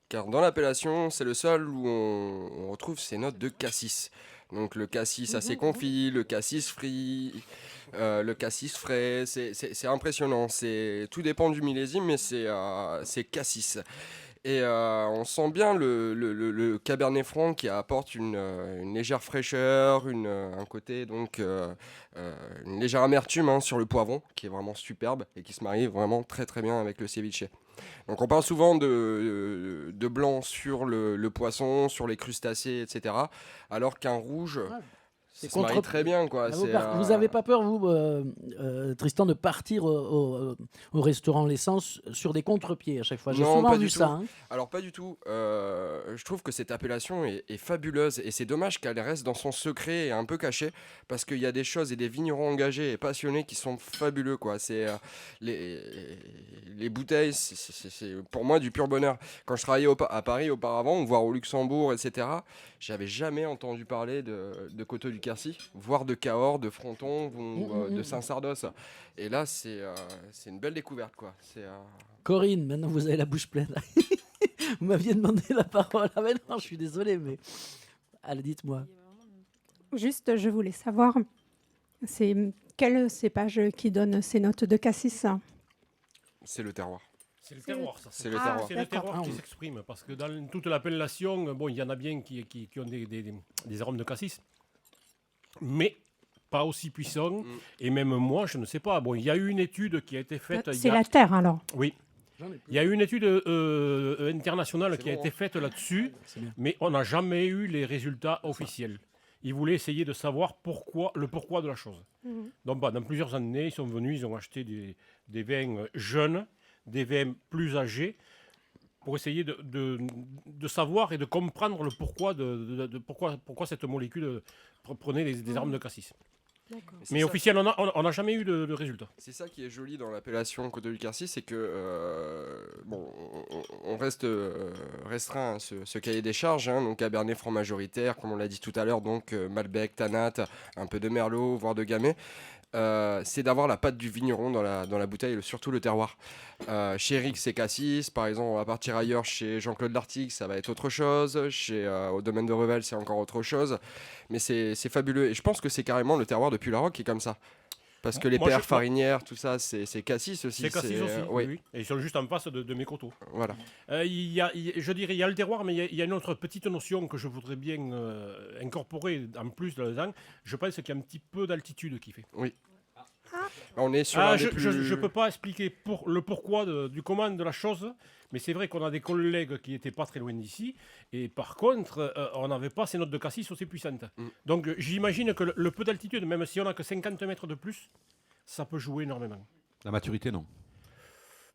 Car dans l'appellation, c'est le seul où on retrouve ces notes de cassis. Donc le cassis assez confit, le cassis frit, le cassis frais, c'est impressionnant. Tout dépend du millésime, mais c'est cassis. Et on sent bien le Cabernet Franc qui apporte une légère fraîcheur, un côté, donc une légère amertume sur le poivron, qui est vraiment superbe et qui se marie vraiment très très bien avec le ceviche. Donc on parle souvent de blanc sur le poisson, sur les crustacés, etc. Alors qu'un rouge, ça se marie très bien, quoi. Vous n'avez pas peur, vous, Tristan, de partir au restaurant L'Essence sur des contre-pieds à chaque fois? J'ai souvent vu ça. Alors pas du tout. Je trouve que cette appellation est fabuleuse et c'est dommage qu'elle reste dans son secret et un peu cachée, parce qu'il y a des choses et des vignerons engagés et passionnés qui sont fabuleux, quoi. Les bouteilles, c'est pour moi du pur bonheur. Quand je travaillais à Paris auparavant, voire au Luxembourg, etc., j'avais jamais entendu parler de Coteau du Quercy, voire de Cahors, de Fronton, de Saint-Sardos. Et là, c'est une belle découverte, quoi. Corinne, maintenant vous avez la bouche pleine. Vous m'aviez demandé la parole. Ah mais non, je suis désolé, mais allez, dites-moi. Juste, je voulais savoir, c'est quel cépage qui donne ces notes de cassis? C'est le terroir. C'est le terroir, ça. C'est le terroir. C'est le terroir qui s'exprime, parce que dans toute l'appellation, bon, il y en a bien qui ont des arômes de cassis, mais pas aussi puissants. Et même moi, je ne sais pas. Bon, il y a eu une étude qui a été faite. C'est la terre, alors. Oui. Il y a eu une étude internationale qui a été faite là-dessus, mais on n'a jamais eu les résultats officiels. Ils voulaient essayer de savoir le pourquoi de la chose. Donc, dans plusieurs années, ils sont venus, ils ont acheté des vins jeunes, des vins plus âgés, pour essayer de savoir et de comprendre le pourquoi pourquoi cette molécule prenait des arômes de cassis. Mais officiel, on n'a jamais eu de résultat. C'est ça qui est joli dans l'appellation Coteau du Quercy, c'est que on reste restreint à ce cahier des charges, donc Cabernet Franc majoritaire, comme on l'a dit tout à l'heure, donc Malbec, Tanat, un peu de Merlot, voire de Gamay. c'est d'avoir la patte du vigneron dans la bouteille, surtout le terroir. Chez Eric, c'est Cassis. Par exemple, on va partir ailleurs chez Jean-Claude Lartigue, ça va être autre chose. Au domaine de Revel, c'est encore autre chose. Mais c'est fabuleux. Et je pense que c'est carrément le terroir de Puylaroc qui est comme ça. Parce que les pères farinières, tout ça, c'est Cassis aussi. C'est Cassis aussi, oui. Et ils sont juste en face de mes coteaux. Voilà. Je dirais, il y a le terroir, mais il y a une autre petite notion que je voudrais bien incorporer en plus là-dedans. Je pense qu'il y a un petit peu d'altitude qui fait. Oui. On est sur je peux pas expliquer le pourquoi du comment de la chose, mais c'est vrai qu'on a des collègues qui étaient pas très loin d'ici, et par contre, on n'avait pas ces notes de cassis aussi puissantes. Donc j'imagine que le peu d'altitude, même si on a que 50 mètres de plus, ça peut jouer énormément. La maturité, non.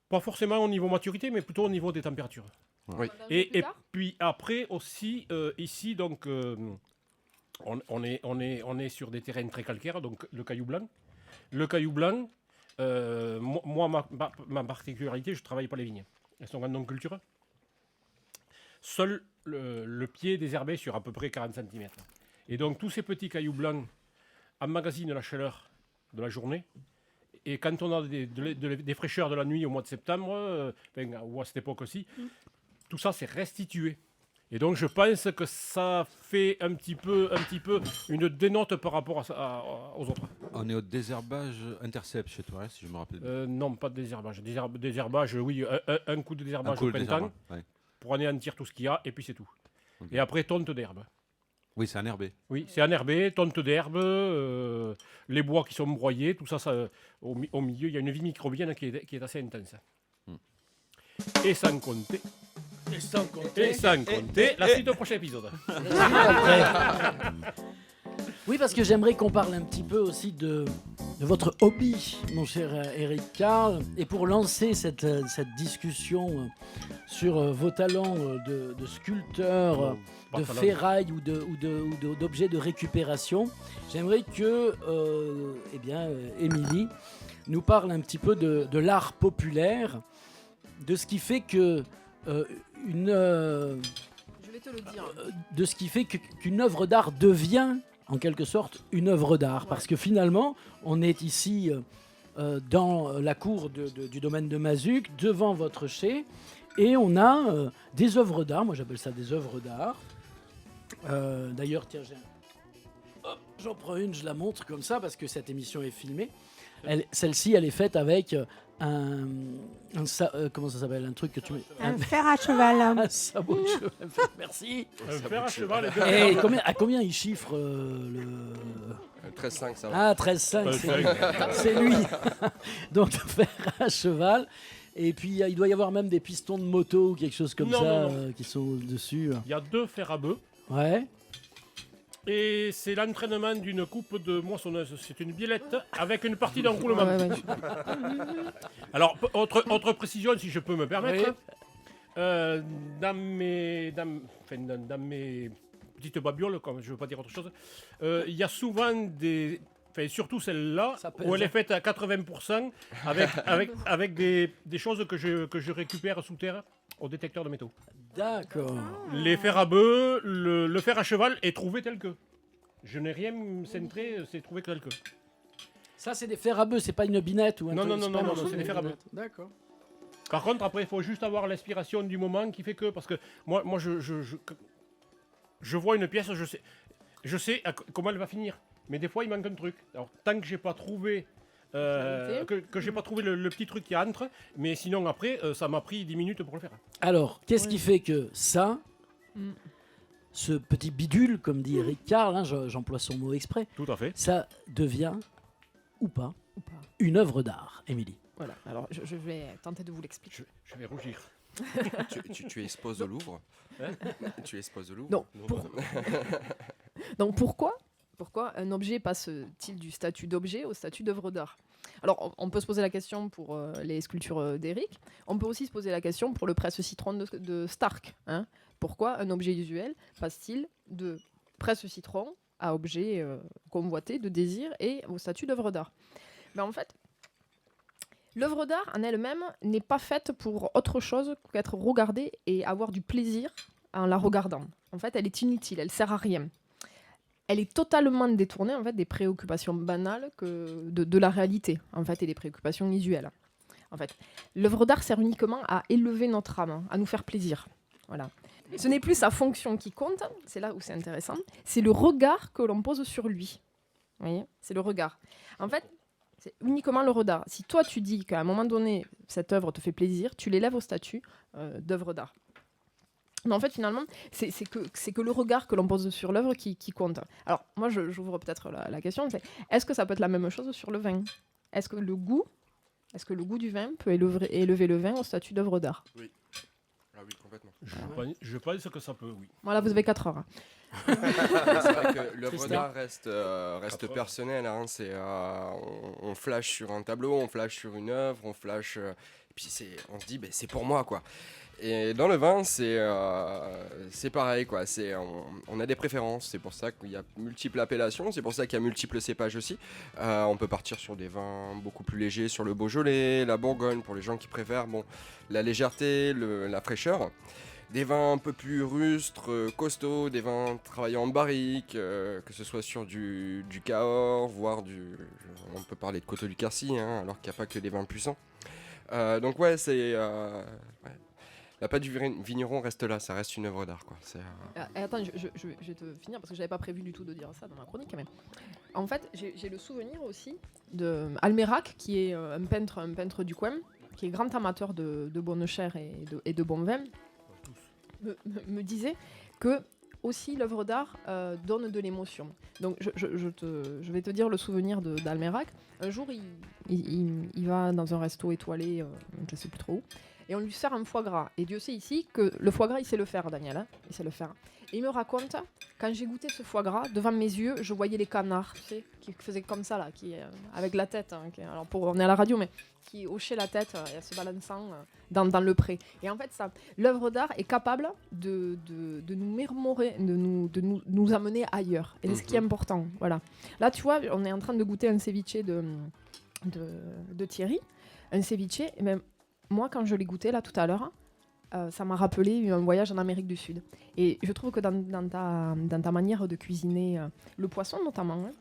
Pas forcément au niveau maturité, mais plutôt au niveau des températures. Oui. Et puis après aussi, ici, donc, on est sur des terrains très calcaires, donc le caillou blanc. Le caillou blanc, moi, ma particularité, je ne travaille pas les vignes. Elles sont en non-culture. Seul le pied désherbé sur à peu près 40 cm. Et donc, tous ces petits cailloux blancs emmagasinent la chaleur de la journée. Et quand on a des fraîcheurs de la nuit au mois de septembre, ou à cette époque aussi, tout ça, c'est restitué. Et donc, je pense que ça fait un petit peu une dénote par rapport aux autres. On est au désherbage intercept chez toi, si je me rappelle bien. Non, pas de désherbage. Désherbage, oui, un coup de désherbage au printemps pour anéantir tout ce qu'il y a, et puis c'est tout. Okay. Et après, tonte d'herbe. Oui, c'est enherbé. Oui, c'est enherbé, tonte d'herbe, les bois qui sont broyés, tout ça, au milieu, il y a une vie microbienne qui est assez intense. Et sans compter... Et sans compter la suite au prochain épisode. Oui, parce que j'aimerais qu'on parle un petit peu aussi de votre hobby, mon cher Eric Carle. Et pour lancer cette discussion sur vos talents de sculpteur, de ferraille ou d'objets de récupération, j'aimerais que Émilie nous parle un petit peu de l'art populaire, de ce qui fait que je vais te le dire. De ce qui fait qu'une œuvre d'art devient en quelque sorte une œuvre d'art, parce que finalement on est ici dans la cour du domaine de Mazuc, devant votre chai, et on a des œuvres d'art. Moi j'appelle ça des œuvres d'art. D'ailleurs, tiens, j'en prends une, je la montre comme ça parce que cette émission est filmée. Celle-ci, elle est faite avec comment ça s'appelle, un truc que tu mets, un fer à cheval. Un sabot de cheval. Merci. Un fer à cheval. Et à combien il chiffre le 13,5, ça va. Ah, 13,5, c'est lui. Donc fer à cheval. Et puis il doit y avoir même des pistons de moto ou quelque chose comme qui sont dessus. Il y a 2 fers à bœuf. Ouais. Et c'est l'entraînement d'une coupe de moissonneuse. C'est une biellette avec une partie d'enroulement. Alors, autre précision, si je peux me permettre. Oui. Dans mes petites babioles, comme je ne veux pas dire autre chose, il y a souvent des... Enfin, surtout celle-là, où elle est faite à 80% avec des choses que je récupère sous terre au détecteur de métaux. D'accord. Les fers à bœuf, le fer à cheval est trouvé tel que. Je n'ai rien centré, c'est trouvé tel que. Ça, c'est des fers à bœuf, c'est pas une binette ou un Non, c'est des fers à bœuf. D'accord. Par contre, après, il faut juste avoir l'inspiration du moment qui fait que... Parce que moi je vois une pièce, je sais comment elle va finir. Mais des fois, il manque un truc. Alors, tant que j'ai pas trouvé... que j'ai pas trouvé le petit truc qui entre, mais sinon après ça m'a pris 10 minutes pour le faire. Alors, qu'est-ce qui fait que ça, ce petit bidule, comme dit Eric Carle, hein, j'emploie son mot exprès, tout à fait, ça devient ou pas une œuvre d'art, Émilie? Voilà, alors je vais tenter de vous l'expliquer. Je vais rougir. tu exposes au Louvre Tu exposes au Louvre? Non. Donc pourquoi un objet passe-t-il du statut d'objet au statut d'œuvre d'art? Alors, on peut se poser la question pour les sculptures d'Éric. On peut aussi se poser la question pour le presse-citron de Stark. Hein. Pourquoi un objet usuel passe-t-il de presse-citron à objet convoité, de désir, et au statut d'œuvre d'art? Ben, en fait, l'œuvre d'art en elle-même n'est pas faite pour autre chose qu'être regardée et avoir du plaisir en la regardant. En fait, elle est inutile, elle ne sert à rien. elle est totalement détournée en fait des préoccupations banales de la réalité en fait et des préoccupations visuelles. En fait, l'œuvre d'art sert uniquement à élever notre âme, à nous faire plaisir. Voilà. Ce n'est plus sa fonction qui compte, c'est là où c'est intéressant, c'est le regard que l'on pose sur lui. Vous voyez, c'est le regard. En fait, c'est uniquement le regard. Si toi tu dis qu'à un moment donné cette œuvre te fait plaisir, tu l'élèves au statut d'œuvre d'art. Mais en fait, finalement, c'est que le regard que l'on pose sur l'œuvre qui compte. Alors, moi, j'ouvre peut-être la question, c'est est-ce que ça peut être la même chose sur le vin ? Est-ce que le goût du vin peut élever le vin au statut d'œuvre d'art ? Oui. Ah oui, complètement. Je pense que ça peut, oui. Voilà, vous avez 4 heures. C'est vrai que l'œuvre d'art reste personnelle. Hein. On flash sur un tableau, on flash sur une œuvre, on flash... puis on se dit, c'est pour moi, quoi. Et dans le vin, c'est pareil, quoi. On a des préférences, c'est pour ça qu'il y a multiples appellations, c'est pour ça qu'il y a multiples cépages aussi. On peut partir sur des vins beaucoup plus légers, sur le Beaujolais, la Bourgogne, pour les gens qui préfèrent la légèreté, la fraîcheur. Des vins un peu plus rustres, costauds, des vins travaillés en barrique, que ce soit sur du Cahors, voire on peut parler de Coteaux du Quercy, hein, alors qu'il n'y a pas que des vins puissants. Donc ouais, la patte du vigneron reste là, ça reste une œuvre d'art, quoi. Attends, je vais te finir parce que j'avais pas prévu du tout de dire ça dans ma chronique. Mais en fait, j'ai le souvenir aussi de Almérac, qui est un peintre du coin, qui est grand amateur de bonne chair et de bon vin, me disait que aussi l'œuvre d'art donne de l'émotion. Donc je vais te dire le souvenir d'Almérac. Un jour, il va dans un resto étoilé, je ne sais plus trop où, et on lui sert un foie gras. Et Dieu sait ici que le foie gras, il sait le faire, Daniel. Hein, il sait le faire. Et il me raconte, quand j'ai goûté ce foie gras, devant mes yeux, je voyais les canards, tu sais, qui faisaient comme ça, là, avec la tête. Hein, alors on est à la radio, mais qui hochaient la tête et se balançant dans le pré. Et en fait, l'œuvre d'art est capable de nous murmurer, de nous amener ailleurs. Et c'est ce qui est important. Voilà. Là, tu vois, on est en train de goûter un ceviche de Thierry. Un ceviche, et même moi, quand je l'ai goûté là tout à l'heure, ça m'a rappelé un voyage en Amérique du Sud. Et je trouve que dans ta manière de cuisiner le poisson notamment, hein,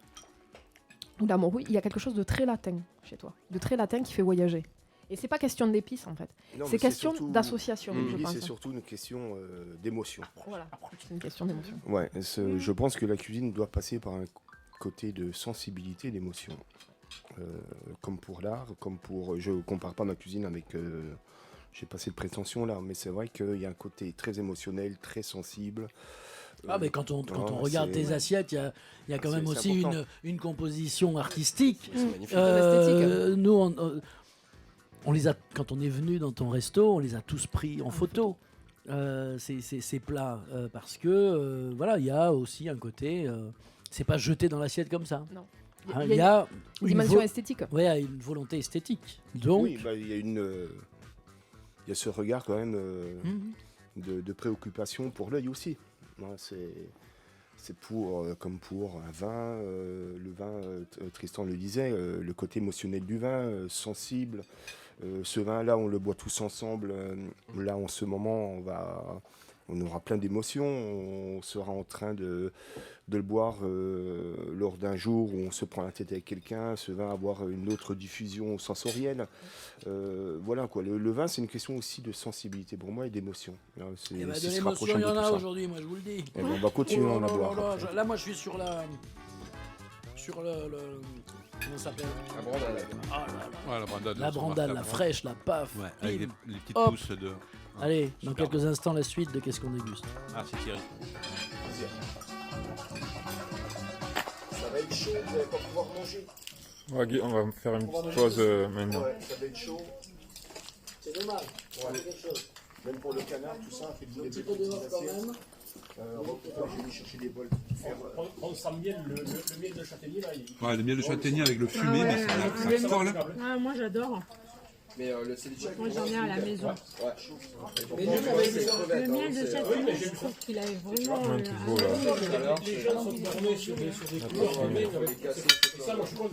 ou la morue, il y a quelque chose de très latin chez toi, de très latin qui fait voyager. Et c'est pas question d'épices en fait, c'est question d'association. Je pense. C'est surtout une question d'émotion. Voilà, c'est une question d'émotion. Ouais, je pense que la cuisine doit passer par un côté de sensibilité, d'émotion. Comme pour l'art, je compare pas ma cuisine avec... j'ai passé de prétention là, mais c'est vrai qu'il y a un côté très émotionnel, très sensible. Mais quand on regarde tes assiettes, il y a quand même aussi une composition artistique. C'est magnifique. Esthétique. Nous, on les a, quand on est venu dans ton resto, on les a tous pris en photo. Ces plats, parce que voilà, il y a aussi un côté, c'est pas jeté dans l'assiette comme ça. Non. Il y a une dimension esthétique. Oui, une volonté esthétique. Donc, oui, il y a ce regard quand même de préoccupation pour l'œil aussi. C'est comme pour un vin, le vin, Tristan le disait, le côté émotionnel du vin, sensible. Ce vin-là, on le boit tous ensemble. Là, en ce moment, on aura plein d'émotions. On sera en train de le boire lors d'un jour où on se prend la tête avec quelqu'un. Ce vin va avoir une autre diffusion sensorielle. Voilà quoi. Le vin, c'est une question aussi de sensibilité pour moi et d'émotion. De l'émotion, il y en a aujourd'hui, moi je vous le dis. Et on va continuer à en avoir. Là, moi je suis sur le comment ça s'appelle ? La brandade. Ouais, la brandade. La brandade, la fraîche, la paf. Ouais, avec les petites Hop. pousses de... Allez, dans quelques instants, la suite de Qu'est-ce qu'on déguste. Ah, c'est Thierry. Ça va être chaud, vous n'allez pas pouvoir manger. On va faire une petite pause maintenant. Ouais, ça va être chaud. C'est dommage. Ouais. Quelque chose. Même pour le canard, tout ça, faites-vous des petit peu dehors quand même. Je vais aller chercher des bols. On sent bien le miel de châtaignier là. Ouais, le miel de châtaignier avec le fumé, mais ça colle. Moi j'adore. Mais le ceviche, moi j'en ai à la maison. Ouais. Mais le miel de châtaignier, je trouve qu'il avait vraiment. Les gens sont tournés sur des couleurs humaines avec ça, moi je crois.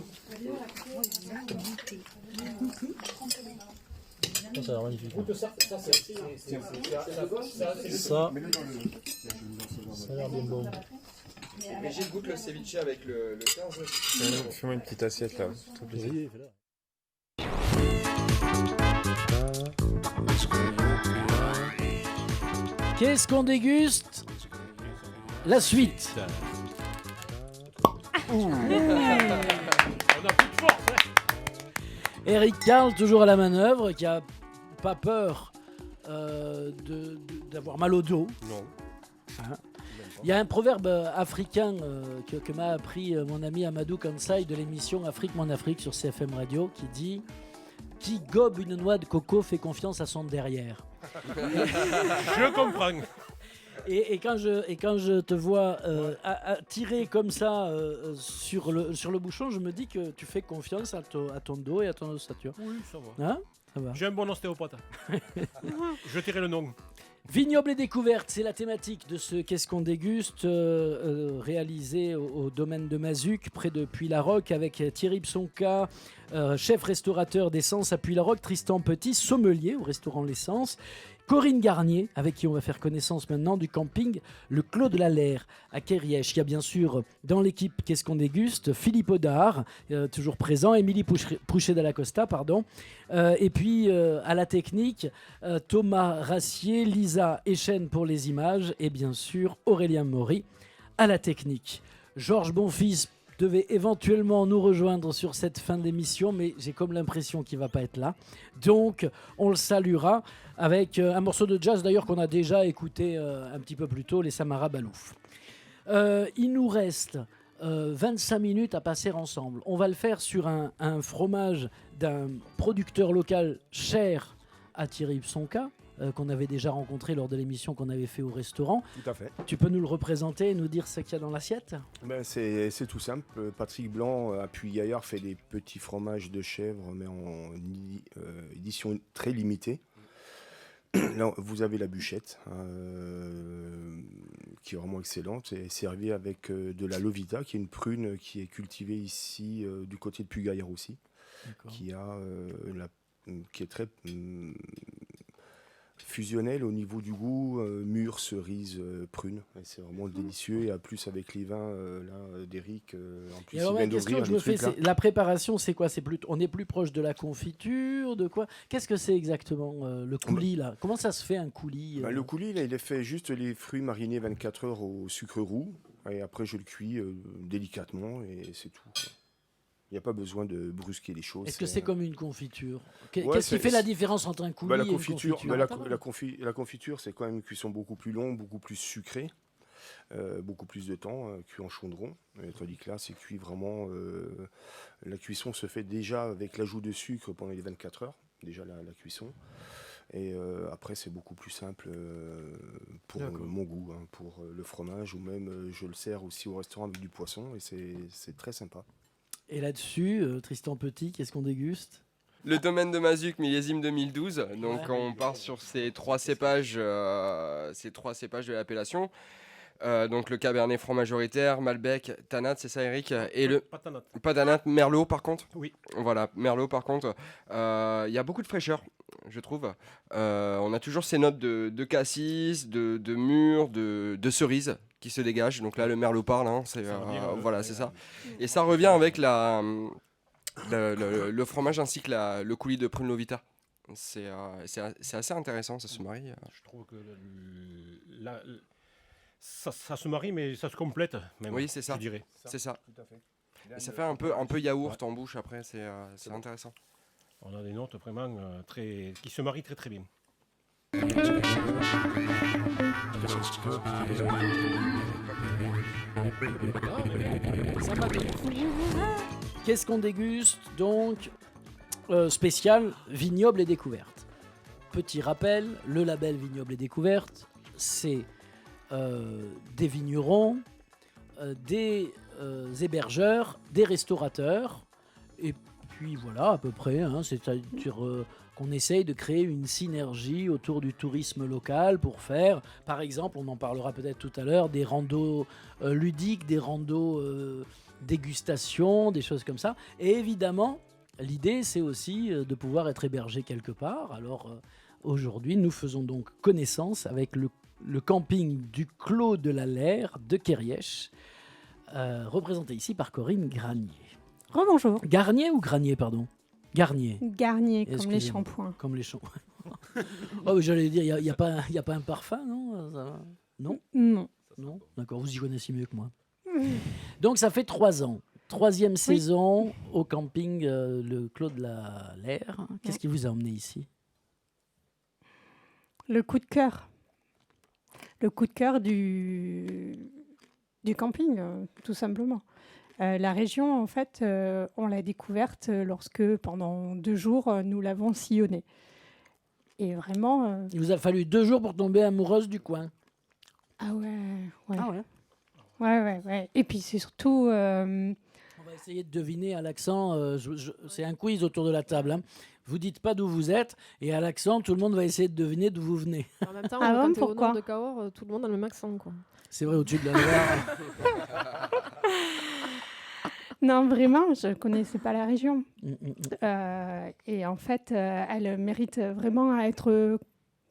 Ça a l'air magnifique. Ça a l'air bien bon. Brigitte goûte le ceviche avec le 15. Fais-moi une petite assiette là, s'il te plaît. Qu'est-ce qu'on déguste? La suite. On a plus de force. Eric Carle, toujours à la manœuvre, qui a pas peur d'avoir mal au dos. Non. Hein. Il y a un proverbe africain que m'a appris mon ami Amadou Kansai de l'émission Afrique Mon Afrique sur CFM Radio, qui dit « Qui gobe une noix de coco fait confiance à son derrière ». Je comprends. Et quand je te vois tirer comme ça sur le bouchon, je me dis que tu fais confiance à ton dos et à ton ossature. Oui, ça va. Hein? Ça va. J'ai un bon ostéopathe. Je tirerai le nom. Vignoble et découverte, c'est la thématique de ce Qu'est-ce qu'on déguste, réalisé au domaine de Mazuc, près de Puy-la-Roque, avec Thierry Psonka, chef restaurateur d'Essence à Puy-la-Roque, Tristan Petit, sommelier au restaurant L'Essence, Corinne Garnier, avec qui on va faire connaissance maintenant, du camping Le Clos de la Laire à Kerrièche. Il y a bien sûr dans l'équipe Qu'est-ce qu'on déguste, Philippe Audard, toujours présent, Émilie Pouchet Dalla Costa, pardon. Et puis à la technique, Thomas Rassier, Lisa Echen pour les images et bien sûr Aurélien Maury à la technique. Georges Bonfils devait éventuellement nous rejoindre sur cette fin d'émission, mais j'ai comme l'impression qu'il ne va pas être là. Donc, on le saluera avec un morceau de jazz d'ailleurs qu'on a déjà écouté un petit peu plus tôt, les Samara Balouf. Il nous reste 25 minutes à passer ensemble. On va le faire sur un fromage d'un producteur local cher à Thierry Psonka, qu'on avait déjà rencontré lors de l'émission qu'on avait fait au restaurant. Tout à fait. Tu peux nous le représenter et nous dire ce qu'il y a dans l'assiette? C'est tout simple. Patrick Blanc, à Puy-Gaillard, fait des petits fromages de chèvre, mais en édition très limitée. Là, vous avez la bûchette, qui est vraiment excellente, et servie avec de la Lovita, qui est une prune qui est cultivée ici, du côté de Puy-Gaillard aussi, qui est très fusionnel au niveau du goût, mûre, cerise, prune. Et c'est vraiment délicieux. Et à plus avec les vins d'Eric, en plus alors, il vient d'ouvrir le truc là. La préparation, c'est quoi? On est plus proche de la confiture, de quoi? Qu'est-ce que c'est exactement le coulis là? Comment ça se fait un coulis? Le coulis, là, il est fait juste les fruits marinés 24 heures au sucre roux. Et après, je le cuis délicatement et c'est tout. Il n'y a pas besoin de brusquer les choses. Est-ce que c'est comme une confiture? Ouais, Qu'est-ce qui fait la différence entre un coulis et une confiture? La confiture, c'est quand même une cuisson beaucoup plus longue, beaucoup plus sucrée, beaucoup plus de temps, cuit en chaudron. Tandis que là, c'est cuit vraiment... la cuisson se fait déjà avec l'ajout de sucre pendant les 24 heures, déjà la cuisson. Et après, c'est beaucoup plus simple pour mon goût, pour le fromage, ou même je le sers aussi au restaurant avec du poisson, et c'est très sympa. Et là-dessus, Tristan Petit, qu'est-ce qu'on déguste? Le domaine de Mazuc, millésime 2012. Donc on part sur ces trois cépages de l'appellation. Donc le Cabernet Franc majoritaire, Malbec, Tanat, c'est ça Eric? Et pas Tanat, Merlot par contre. Oui. Voilà, Merlot par contre. Il y a beaucoup de fraîcheur, je trouve. On a toujours ces notes de cassis, de mûre, de cerise qui se dégagent. Donc là le Merlot parle, voilà c'est ça. Et ça revient avec le fromage ainsi que le coulis de prune Lovita. C'est assez intéressant, ça se marie. Je trouve que ça se marie, mais ça se complète. Même, oui, c'est ça. Je dirais. C'est ça. Tout à fait. Et ça fait un peu yaourt en bouche après, c'est intéressant. On a des notes vraiment qui se marient très très bien. Qu'est-ce qu'on déguste donc? Spécial vignoble et découverte. Petit rappel, le label vignoble et découverte, c'est des vignerons, des hébergeurs, des restaurateurs, et puis voilà à peu près, c'est-à-dire qu'on essaye de créer une synergie autour du tourisme local pour faire, par exemple, on en parlera peut-être tout à l'heure, des randos ludiques, des randos dégustation, des choses comme ça. Et évidemment, l'idée c'est aussi de pouvoir être hébergé quelque part. Alors aujourd'hui, nous faisons donc connaissance avec le camping du Clos de la Laire de Kerrièche, représentée ici par Corinne Granier. Rebonjour. Garnier ou Granier, pardon? Garnier. Garnier, comme les Excusez-moi. shampoings. Comme les shampoings. Oh, mais j'allais dire, il n'y a pas un parfum, non? Ça va. Non? Non. Non? D'accord, vous y connaissez mieux que moi. Donc, ça fait 3 ans. 3e saison au camping le Clos de la Lair. Qu'est-ce qui vous a emmené ici? Le coup de cœur. Le coup de cœur du camping, tout simplement. La région, en fait, on l'a découverte lorsque, pendant 2 jours, nous l'avons sillonnée. Et vraiment... Il vous a fallu 2 jours pour tomber amoureuse du coin. Ah ouais. Ah ouais. Ouais. Et puis, c'est surtout... On va essayer de deviner à l'accent. C'est un quiz autour de la table. Hein. Vous dites pas d'où vous êtes, et à l'accent, tout le monde va essayer de deviner d'où vous venez. En même temps, Ah quand bon, t'es au pourquoi nord de Cahors, tout le monde a le même accent, quoi. C'est vrai, au-dessus de la Loire. Non, vraiment, je ne connaissais pas la région. Et en fait, elle mérite vraiment à être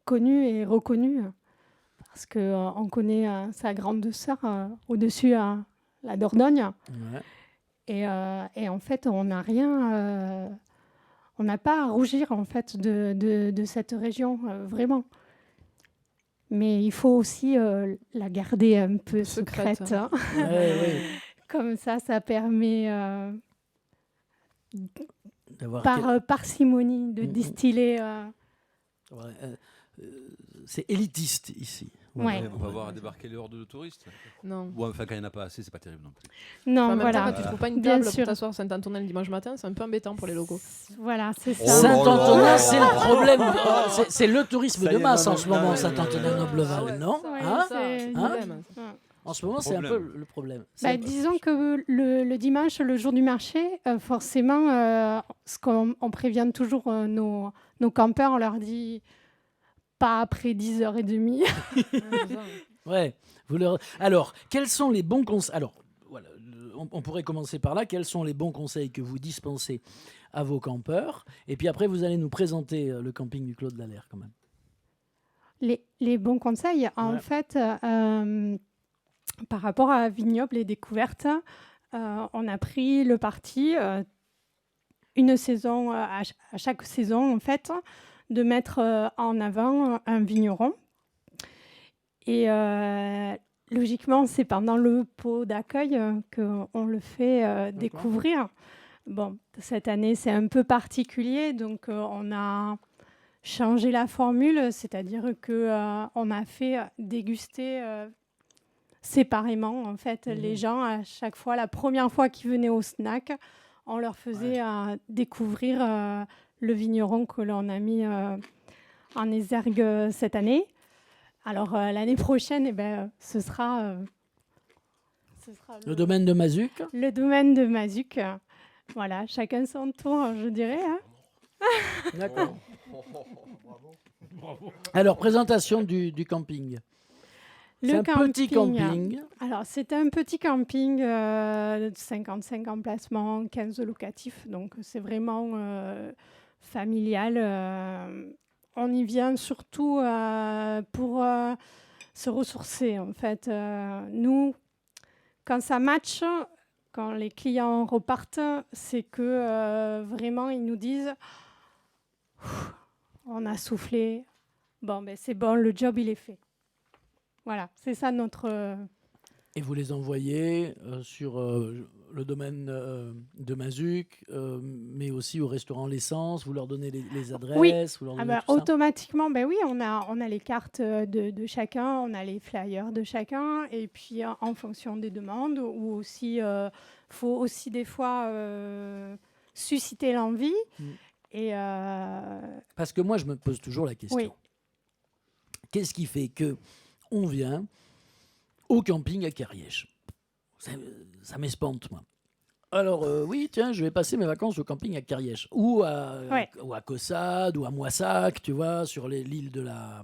connue et reconnue. Parce qu'on connaît sa grande sœur au-dessus, la Dordogne. Ouais. Et en fait, on n'a rien... on n'a pas à rougir, en fait, de cette région, vraiment. Mais il faut aussi la garder un peu secrète. Hein. Ouais. Comme ça permet, D'avoir par parcimonie, de distiller. c'est élitiste ici. Ouais. On va voir débarquer les hordes de touristes. Non. Ou enfin, quand il n'y en a pas assez, c'est pas terrible non plus. Non, En même voilà. temps, quand tu trouves pas une Bien table pour sûr. t'asseoir Saint-Antonin le dimanche matin, c'est un peu embêtant pour les locaux. Voilà, c'est ça. Saint-Antonin, c'est le problème. C'est le tourisme Ça y de est, masse non, en ce non, moment, non, Saint-Antonin-Nobleval, non? Ouais, Hein? c'est- Hein? Ouais. En ce moment, c'est un peu le problème. Bah, disons que le dimanche, le jour du marché, forcément, ce on prévient toujours nos campeurs, on leur dit pas après 10h30. Ouais. Alors, quels sont les bons conseils? Alors, voilà, on pourrait commencer par là. Quels sont les bons conseils que vous dispensez à vos campeurs? Et puis après, vous allez nous présenter le camping du Clos de la Lair, quand même. Les bons conseils, en fait, par rapport à Vignoble et Découverte, on a pris le parti, une saison, à chaque saison, en fait, de mettre en avant un vigneron. Et logiquement, c'est pendant le pot d'accueil qu'on le fait découvrir. Bon, cette année, c'est un peu particulier, donc on a changé la formule, c'est-à-dire qu'on a fait déguster séparément, en fait, les gens, à chaque fois, la première fois qu'ils venaient au snack, on leur faisait découvrir le vigneron que l'on a mis en exergue cette année. Alors, l'année prochaine, ce sera le domaine de Mazuc. Le domaine de Mazuc. Voilà, chacun son tour, je dirais. Hein. D'accord. Alors, présentation du camping. C'est un petit camping. Alors, c'est un petit camping, 55 emplacements, 15 locatifs. Donc, c'est vraiment familial. On y vient surtout pour se ressourcer, en fait. Nous, quand ça match, quand les clients repartent, c'est que vraiment, ils nous disent « On a soufflé. Bon, c'est bon, le job, il est fait. » Voilà, c'est ça notre... Et vous les envoyez sur le domaine de Mazuc, mais aussi au restaurant L'Essence, vous leur donnez les adresses, oui. vous leur donnez tout ça. Automatiquement, oui, on a les cartes de chacun, on a les flyers de chacun, et puis en fonction des demandes, ou aussi, faut aussi des fois susciter l'envie. Et Parce que moi, je me pose toujours la question. Oui. Qu'est-ce qui fait que on vient au camping à Carrièche? Ça m'espante, moi. Alors, oui, tiens, je vais passer mes vacances au camping à Carrièche. Ou à Caussade, ou à Moissac, tu vois, sur l'île de la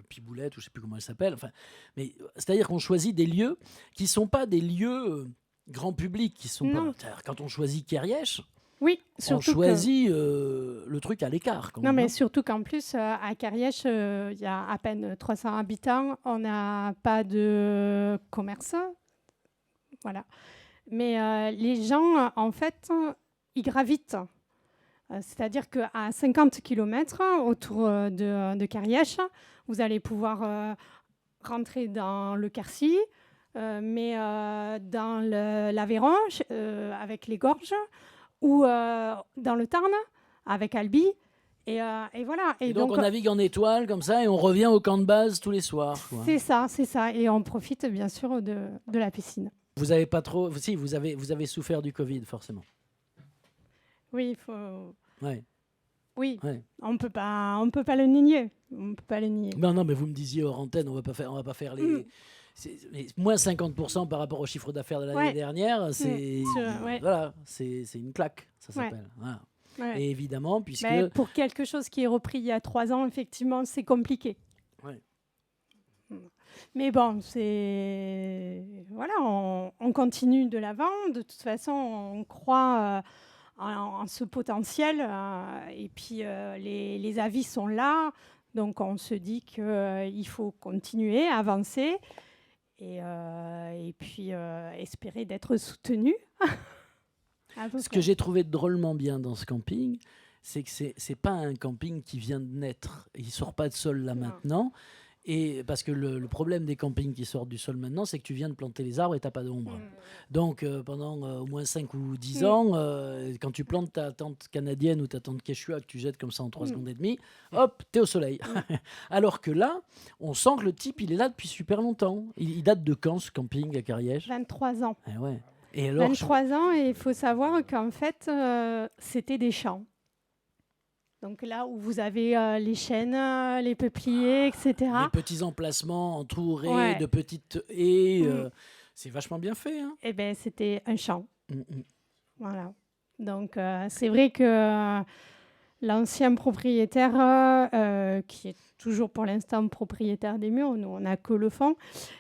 Piboulette, ou je ne sais plus comment elle s'appelle. Enfin, mais c'est-à-dire qu'on choisit des lieux qui ne sont pas des lieux grand public. Qui sont pas, quand on choisit Carrièche, oui, on choisit le truc à l'écart. Non, mais surtout qu'en plus, à Carrièche, il y a à peine 300 habitants. On n'a pas de commerce. Voilà. Mais les gens, en fait, ils gravitent. C'est-à-dire qu'à 50 km autour de Carièche, vous allez pouvoir rentrer dans le Quercy, mais dans l'Aveyron, avec les Gorges, ou dans le Tarn, avec Albi. Et voilà. Et donc on navigue en étoile comme ça et on revient au camp de base tous les soirs. Quoi. C'est ça. Et on profite bien sûr de la piscine. Vous avez pas trop... Si, vous avez souffert du Covid, forcément. Oui, il faut... Ouais. Oui, ouais. On peut pas le nier. Non, mais vous me disiez hors antenne, on va pas faire les... moins 50% par rapport au chiffre d'affaires de l'année dernière, c'est une claque, ça s'appelle. Voilà. Ouais. Et évidemment, puisque... Mais pour quelque chose qui est repris il y a 3 ans, effectivement, c'est compliqué. Ouais. Mais bon, voilà, on continue de l'avant. De toute façon, on croit en ce potentiel. Et puis, les avis sont là. Donc, on se dit qu'il faut continuer, avancer. Et puis, espérer d'être soutenu. Ce que j'ai trouvé drôlement bien dans ce camping, c'est que c'est pas un camping qui vient de naître. Il sort pas de sol là maintenant. Et parce que le problème des campings qui sortent du sol maintenant, c'est que tu viens de planter les arbres et t'as pas d'ombre. Donc pendant au moins 5 ou 10 ans, quand tu plantes ta tente canadienne ou ta tente quechua que tu jettes comme ça en 3 secondes et demie, hop, t'es au soleil. Alors que là, on sent que le type, il est là depuis super longtemps. Il date de quand ce camping à Carièche ? 23 ans. Eh ouais. Et alors, 23 ans, et il faut savoir qu'en fait, c'était des champs. Donc là où vous avez les chênes, les peupliers, etc. Les petits emplacements entourés de petites haies, c'est vachement bien fait. Hein. Eh bien, c'était un champ. Voilà. Donc c'est vrai que l'ancien propriétaire, qui est toujours pour l'instant propriétaire des murs, nous on n'a que le fond,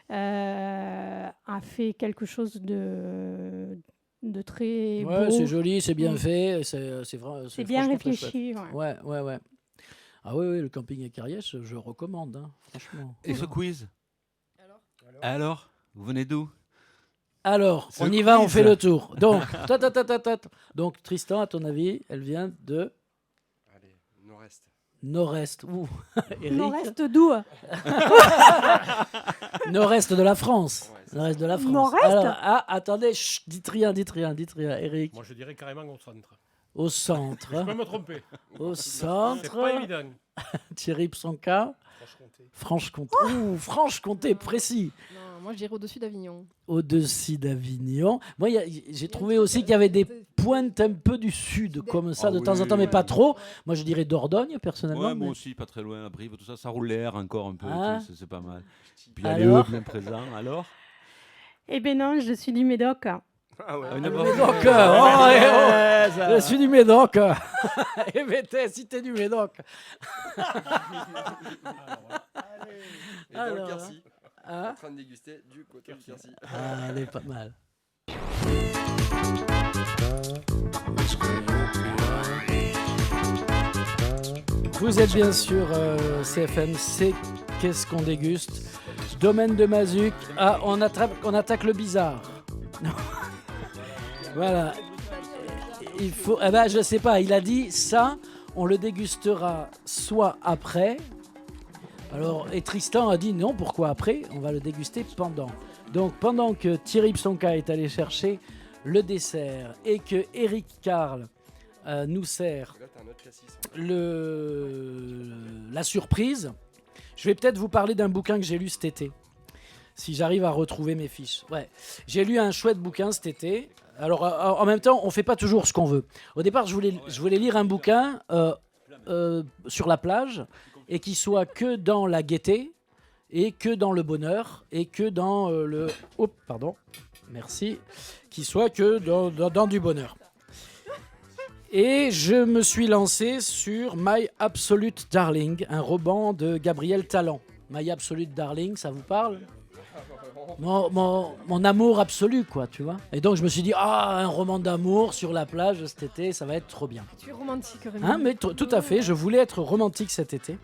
a fait quelque chose de très beau. C'est joli, c'est bien fait, c'est vrai. C'est bien réfléchi. Ouais. Ah oui, le camping à Carièche, je recommande, hein, franchement. Et ce quiz ? Alors, vous venez d'où ? Alors, on y va, on fait le tour. Donc, donc Tristan, à ton avis, elle vient de... Nord-Est. Ouh. Nord-Est d'où ? Nord-Est de la France. Nord-Est de la France. Nord-Est ? Alors, attendez, dites rien, Eric. Moi, je dirais carrément au centre. Au centre. Je peux me tromper. Au centre. C'est pas évident. Thierry Psonka. Franche-Comté. Ouh, Franche-Comté, précis. Non, moi, je dirais au-dessus d'Avignon. Au-dessus d'Avignon. Moi, j'ai trouvé aussi qu'il y avait des pointes un peu du sud, comme ça, de temps en temps, mais pas trop. Moi, je dirais Dordogne, personnellement. Ouais, moi aussi, pas très loin, la Brive, tout ça, ça roule l'air encore un peu, c'est pas mal. Puis il y a alors, les bien présents, alors ? Eh bien non, je suis du Médoc. Ah ouais. Médoc, je suis du Médoc. Et mettez, si t'es du Médoc. Et dans le Quercy, en train de déguster du coton du Quercy. Ah, elle est pas mal. Vous êtes bien sûr CFM, c'est Qu'est-ce qu'on déguste ? Domaine de Mazuc. Ah, on attaque le bizarre. Voilà. Il faut. Eh ben, je sais pas. Il a dit ça. On le dégustera soit après. Alors, et Tristan a dit non. Pourquoi après ? On va le déguster pendant. Donc, pendant que Thierry Psonka est allé chercher le dessert et que Eric Carle nous sert la surprise, je vais peut-être vous parler d'un bouquin que j'ai lu cet été. Si j'arrive à retrouver mes fiches. Ouais. J'ai lu un chouette bouquin cet été. Alors, en même temps, on ne fait pas toujours ce qu'on veut. Au départ, je voulais lire un bouquin sur la plage et qui soit que dans la gaieté et que dans le bonheur et que dans le... Oh, pardon. Merci. Qui soit que dans du bonheur. Et je me suis lancé sur My Absolute Darling, un roman de Gabriel Talant. My Absolute Darling, ça vous parle ? Mon amour absolu, quoi, tu vois. Et donc je me suis dit, un roman d'amour sur la plage cet été, ça va être trop bien. Tu es romantique, Rémi. Hein, mais tout à fait, je voulais être romantique cet été.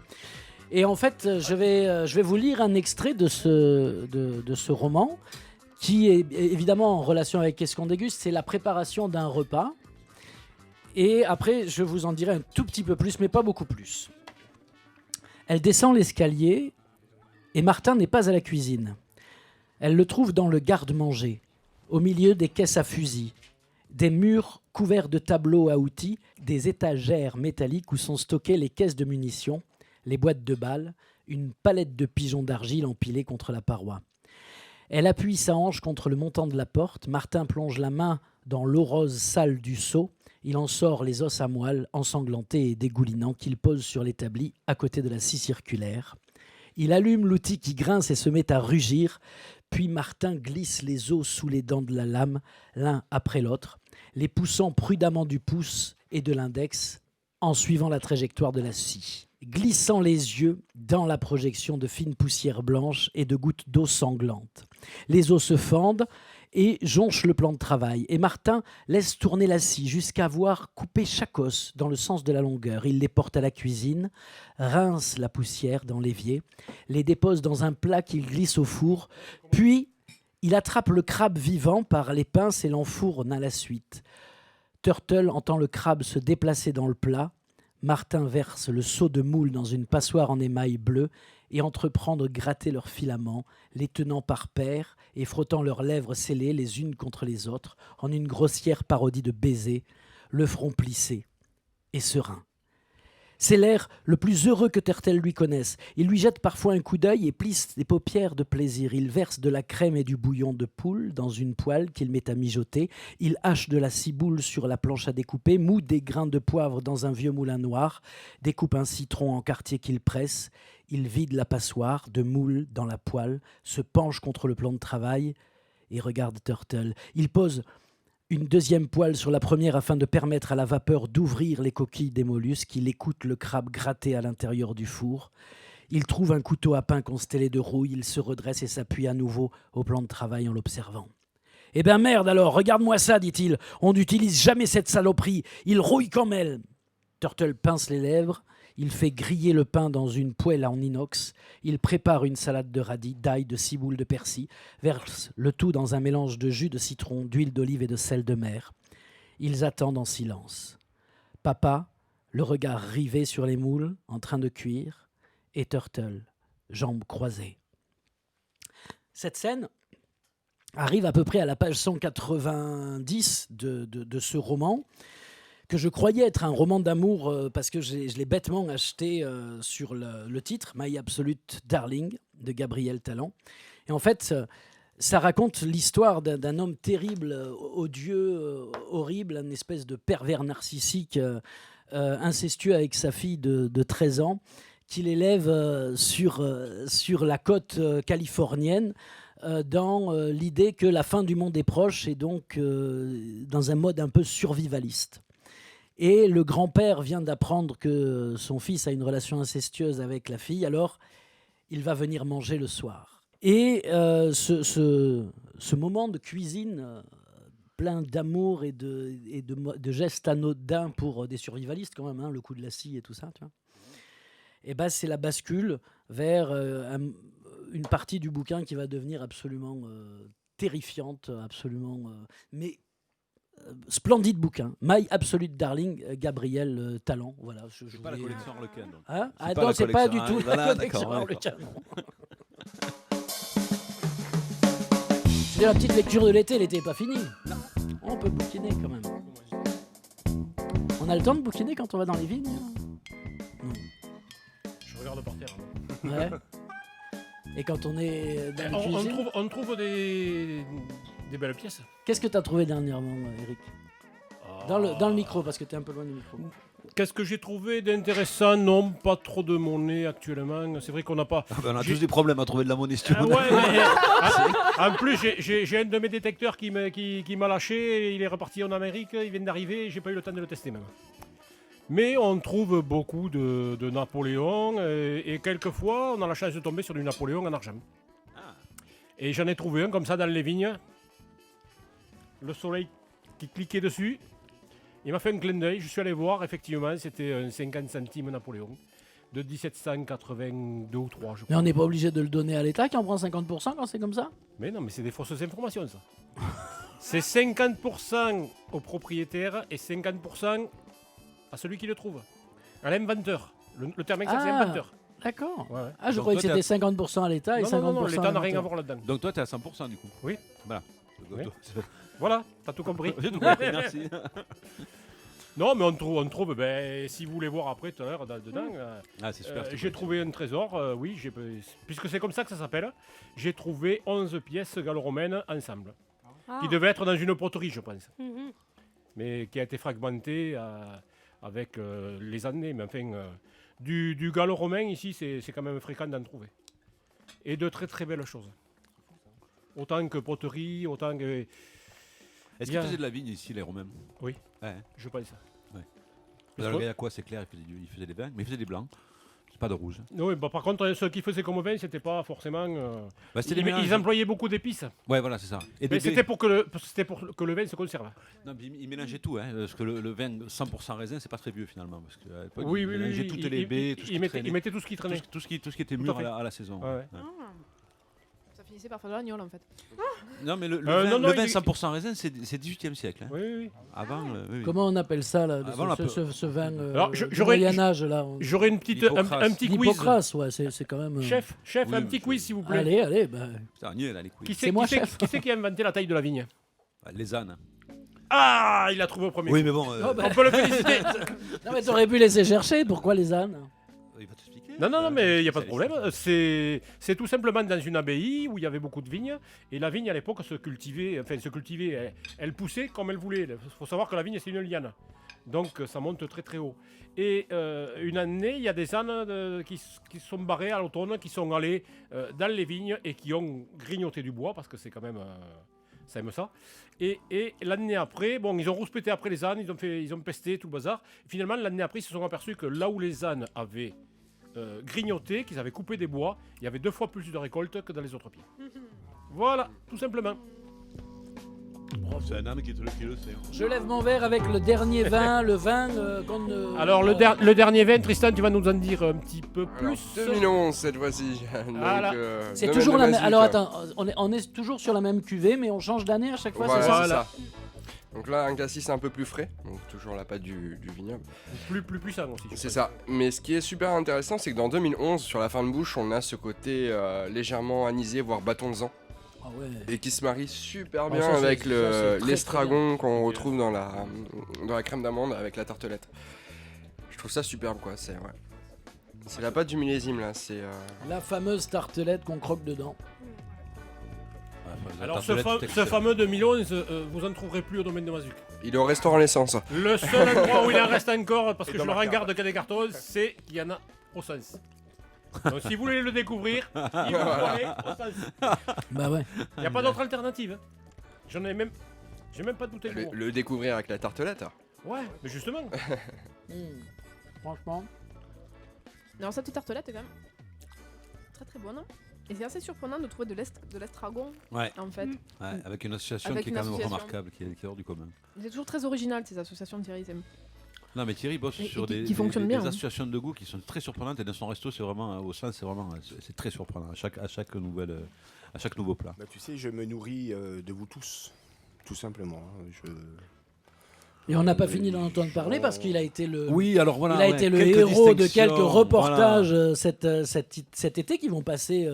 Et en fait, je vais vous lire un extrait de ce roman qui est évidemment en relation avec Qu'est-ce qu'on déguste, c'est la préparation d'un repas. Et après, je vous en dirai un tout petit peu plus, mais pas beaucoup plus. Elle descend l'escalier et Martin n'est pas à la cuisine. Elle le trouve dans le garde-manger, au milieu des caisses à fusils, des murs couverts de tableaux à outils, des étagères métalliques où sont stockées les caisses de munitions, les boîtes de balles, une palette de pigeons d'argile empilés contre la paroi. Elle appuie sa hanche contre le montant de la porte. Martin plonge la main dans l'eau rose sale du seau. Il en sort les os à moelle, ensanglantés et dégoulinants, qu'il pose sur l'établi à côté de la scie circulaire. Il allume l'outil qui grince et se met à rugir. Puis Martin glisse les os sous les dents de la lame, l'un après l'autre, les poussant prudemment du pouce et de l'index en suivant la trajectoire de la scie, glissant les yeux dans la projection de fines poussières blanches et de gouttes d'eau sanglantes. Les os se fendent et jonchent le plan de travail. Et Martin laisse tourner la scie jusqu'à avoir coupé chaque os dans le sens de la longueur. Il les porte à la cuisine, rince la poussière dans l'évier, les dépose dans un plat qu'il glisse au four, puis il attrape le crabe vivant par les pinces et l'enfourne à la suite. Turtle entend le crabe se déplacer dans le plat. Martin verse le seau de moule dans une passoire en émail bleu et entreprend de gratter leurs filaments, les tenant par paires et frottant leurs lèvres scellées les unes contre les autres en une grossière parodie de baiser, le front plissé et serein. C'est l'air le plus heureux que Turtle lui connaisse. Il lui jette parfois un coup d'œil et plisse les paupières de plaisir. Il verse de la crème et du bouillon de poule dans une poêle qu'il met à mijoter. Il hache de la ciboule sur la planche à découper, moud des grains de poivre dans un vieux moulin noir, découpe un citron en quartier qu'il presse. Il vide la passoire de moule dans la poêle, se penche contre le plan de travail et regarde Turtle. Il pose une deuxième poêle sur la première afin de permettre à la vapeur d'ouvrir les coquilles des mollusques. Il écoute le crabe gratter à l'intérieur du four. Il trouve un couteau à pain constellé de rouille. Il se redresse et s'appuie à nouveau au plan de travail en l'observant. « Eh ben merde alors, regarde-moi ça, dit-il. On n'utilise jamais cette saloperie. Il rouille comme elle. » Turtle pince les lèvres. Il fait griller le pain dans une poêle en inox. Il prépare une salade de radis, d'ail, de ciboule, de persil, verse le tout dans un mélange de jus de citron, d'huile d'olive et de sel de mer. Ils attendent en silence. Papa, le regard rivé sur les moules, en train de cuire, et Turtle, jambes croisées. Cette scène arrive à peu près à la page 190 de ce roman, que je croyais être un roman d'amour parce que je l'ai bêtement acheté sur le titre, My Absolute Darling, de Gabriel Talon. Et en fait, ça raconte l'histoire d'un homme terrible, odieux, horrible, une espèce de pervers narcissique, incestueux avec sa fille de 13 ans, qu'il élève sur la côte californienne, dans l'idée que la fin du monde est proche et donc dans un mode un peu survivaliste. Et le grand-père vient d'apprendre que son fils a une relation incestueuse avec la fille, alors il va venir manger le soir. Et ce moment de cuisine plein d'amour et de gestes anodins pour des survivalistes quand même, hein, le coup de la scie et tout ça, tu vois. Et ben c'est la bascule vers une partie du bouquin qui va devenir absolument terrifiante, absolument... mais splendide bouquin, My Absolute Darling, Gabriel Talon. Voilà, c'est pas la collection Harlequin. Hein non, c'est pas du tout la collection Harlequin. C'est la petite lecture de l'été, l'été n'est pas fini. Non. On peut bouquiner quand même. On a le temps de bouquiner quand on va dans les vignes? Non. Je regarde par terre. Ouais. Et quand on est dans les cuisines, on trouve des belles pièces. Qu'est-ce que tu as trouvé dernièrement, Eric? Dans le micro, parce que tu es un peu loin du micro. Qu'est-ce que j'ai trouvé d'intéressant? Non, pas trop de monnaie actuellement. C'est vrai qu'on n'a pas... on a tous des problèmes à trouver de la monnaie si tu veux. Ouais, en plus, j'ai un de mes détecteurs qui m'a lâché. Il est reparti en Amérique. Il vient d'arriver. J'ai pas eu le temps de le tester même. Mais on trouve beaucoup de Napoléon. Et quelquefois, on a la chance de tomber sur du Napoléon en argent. Et j'en ai trouvé un comme ça dans les vignes. Le soleil qui cliquait dessus. Il m'a fait un clin d'œil, je suis allé voir, effectivement, c'était un 50 centimes Napoléon. de 1782 ou 3, je Mais crois. on n'est pas obligé de le donner à l'État qui en prend 50% quand c'est comme ça? Mais non, mais c'est des fausses informations, ça. C'est 50% au propriétaire et 50% à celui qui le trouve. À l'inventeur. Le terme exact, c'est inventeur. D'accord. Ouais, ouais. Ah, je Donc croyais que toi, c'était 50% à l'État et 50% non, l'État à n'a rien à l'inventeur. voir là-dedans. Donc toi, tu es à 100% du coup. Oui. Voilà. Oui. Voilà, t'as tout compris. J'ai tout compris, merci. Non, mais on trouve, si vous voulez voir après tout à l'heure dedans, Ah, c'est super. j'ai trouvé un trésor, oui, puisque c'est comme ça que ça s'appelle, j'ai trouvé 11 pièces gallo-romaines ensemble, qui devaient être dans une poterie, je pense, mais qui a été fragmentée avec les années, mais enfin, du gallo-romain ici, c'est quand même fréquent d'en trouver. Et de très très belles choses. Autant que poterie, autant que... Est-ce qu'ils faisaient de la vigne ici, les Romains? Oui, ouais. je pense. Ouais. Dans le Gaillacois, c'est clair, ils faisaient des vins, mais ils faisaient des blancs. C'est pas de rouge. Oui, par contre, ceux qui faisaient comme vin, c'était pas forcément... ils employaient beaucoup d'épices. Ouais, voilà, c'est ça. Et mais c'était pour que le vin se conserve. Non, ils mélangeaient tout, hein, parce que le vin 100% raisin, c'est pas très vieux finalement. Parce qu'à l'époque, ils mélangeaient toutes les baies, tout ce qui traînait. Ils mettaient tout ce qui traînait. Tout ce qui était mûr à la saison. Ouais. Ça finissait par faire de l'agneau, en fait. Non, mais le vin 100% raisin, c'est 18e siècle. Hein. Oui. Avant, oui. Comment on appelle ça, là, ce vin du Moyen-Âge là? J'aurais un petit quiz. L'hypocrase, ouais, c'est quand même... Chef, un petit quiz, s'il vous plaît. Allez. Putain, nul, là, les quiz. Qui c'est qui a inventé la taille de la vigne? Les ânes. Ah, il a trouvé au premier. Oui, mais bon... On peut le féliciter. Non, mais t'aurais pu laisser chercher. Pourquoi les ânes? Il va t'expliquer. Non, mais il n'y a pas de problème. C'est tout simplement dans une abbaye où il y avait beaucoup de vignes. Et la vigne, à l'époque, se cultivait, elle poussait comme elle voulait. Il faut savoir que la vigne, c'est une liane. Donc, ça monte très très haut. Et une année, il y a des ânes qui sont barrés à l'automne, qui sont allés dans les vignes et qui ont grignoté du bois, parce que c'est quand même... ça aime ça. Et l'année après, ils ont rouspété après les ânes, ils ont pesté tout le bazar. Finalement, l'année après, ils se sont aperçus que là où les ânes avaient grignoté, qu'ils avaient coupé des bois, il y avait 2 fois plus de récolte que dans les autres pieds. Voilà, tout simplement. C'est un âne qui le sait. Je lève mon verre avec le dernier vin, le vin qu'on ne... Alors, le dernier vin, Tristan, tu vas nous en dire un petit peu plus. 2011 cette fois-ci. Voilà. C'est toujours la même... Alors attends, on est toujours sur la même cuvée, mais on change d'année à chaque fois, voilà, c'est ça? Donc là, un cassis un peu plus frais, donc toujours la pâte du vignoble. Plus puissant aussi. C'est ça. Mais ce qui est super intéressant, c'est que dans 2011, sur la fin de bouche, on a ce côté légèrement anisé, voire bâton-de-sang. Ah ouais. Et qui se marie super bien ça, avec très, l'estragon qu'on retrouve dans la crème d'amande avec la tartelette. Je trouve ça superbe, quoi. C'est la pâte du millésime, là. C'est la fameuse tartelette qu'on croque dedans. Alors ce fameux 2011, vous en trouverez plus au domaine de Mazuc. Il est au restaurant L'Essence. Le seul endroit où il en reste encore, parce que je le regarde qu'à des cartons, c'est qu'il y en a au sens. Donc si vous voulez le découvrir, il vous faut aller au sens. Bah ouais. Il n'y a pas d'autre alternative. J'ai même pas de bouteille de bois. Le découvrir avec la tartelette. Ouais, mais justement. Franchement. Alors cette tartelette est quand même très très bonne. Et c'est assez surprenant de trouver de l'estragon, en fait. Ouais, avec une association qui est quand même remarquable, qui est hors du commun. C'est toujours très original, ces associations, Thierry. Non, mais Thierry bosse sur des associations de goût qui sont très surprenantes. Et dans son resto, c'est vraiment, au sein, c'est très surprenant à chaque nouveau plat. Bah, tu sais, je me nourris de vous tous, tout simplement. Et on n'a pas fini d'en entendre parler parce qu'il a été le, été le héros de quelques reportages cet été qui vont passer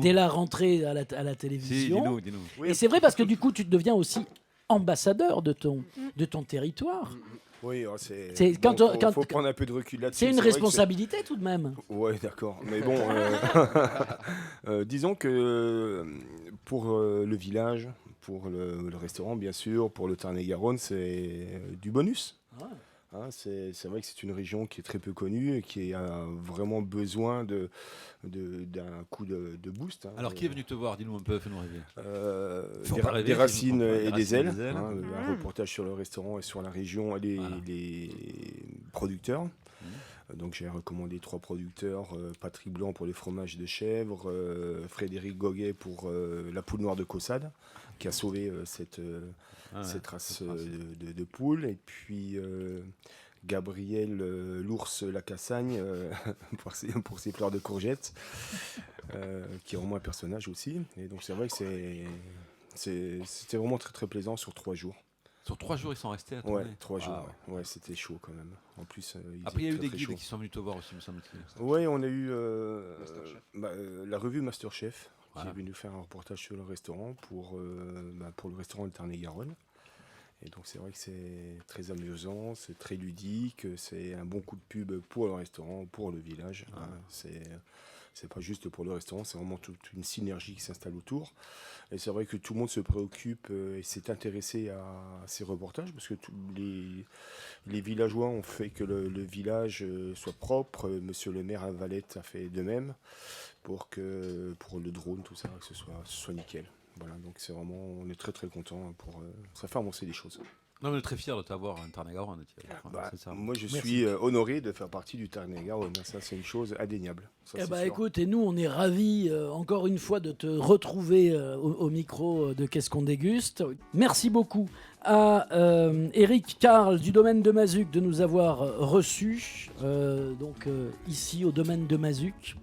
dès la rentrée à la télévision. Dis-nous. Et c'est vrai parce que du coup, tu deviens aussi ambassadeur de ton territoire. Oui, faut prendre un peu de recul là-dessus. C'est une responsabilité tout de même. Oui, d'accord. Mais bon, disons que pour le village, pour le restaurant, bien sûr, pour le Tarn-et-Garonne, c'est du bonus. Ah. Hein, c'est vrai que c'est une région qui est très peu connue et qui a vraiment besoin d'un coup de boost. Hein. Alors, qui est venu te voir? Dis-nous un peu, fais-nous rêver. Des racines et des ailes. Un reportage sur le restaurant et sur la région et les producteurs. Donc j'ai recommandé 3 producteurs, Patrick Blanc pour les fromages de chèvre, Frédéric Goguet pour la poule noire de Caussade, qui a sauvé cette race de poule, et puis Gabriel l'ours Lacassagne pour ses pleurs de courgettes, qui est vraiment un personnage aussi. Et donc c'est vrai que c'était vraiment très très plaisant sur 3 jours. Sur 3 jours, ils sont restés à tourner. Ouais, 3 jours. Ouais, c'était chaud quand même. En plus, après, il y a eu des guides qui sont venus te voir aussi, me semble-t-il. Oui, on a eu la revue Masterchef qui est venue faire un reportage sur le restaurant pour le restaurant Le Tarn-et-Garonne. Et donc c'est vrai que c'est très amusant, c'est très ludique, c'est un bon coup de pub pour le restaurant, pour le village. C'est pas juste pour le restaurant, c'est vraiment toute une synergie qui s'installe autour. Et c'est vrai que tout le monde se préoccupe et s'est intéressé à ces reportages parce que tous les villageois ont fait que le village soit propre. Monsieur le maire à Valette a fait de même pour le drone, tout ça, que ce soit nickel. Voilà, donc c'est vraiment, on est très très content ça fait avancer les choses. Non, mais on est très fiers de t'avoir un Tarn-et-Garonne. Moi, je suis honoré de faire partie du Tarn-et-Garonne. Ça, c'est une chose indéniable. Ça, écoute, et nous, on est ravis, encore une fois, de te retrouver au micro de Qu'est-ce qu'on déguste. Merci beaucoup à Eric Carl du domaine de Mazuc de nous avoir reçus, ici au domaine de Mazuc.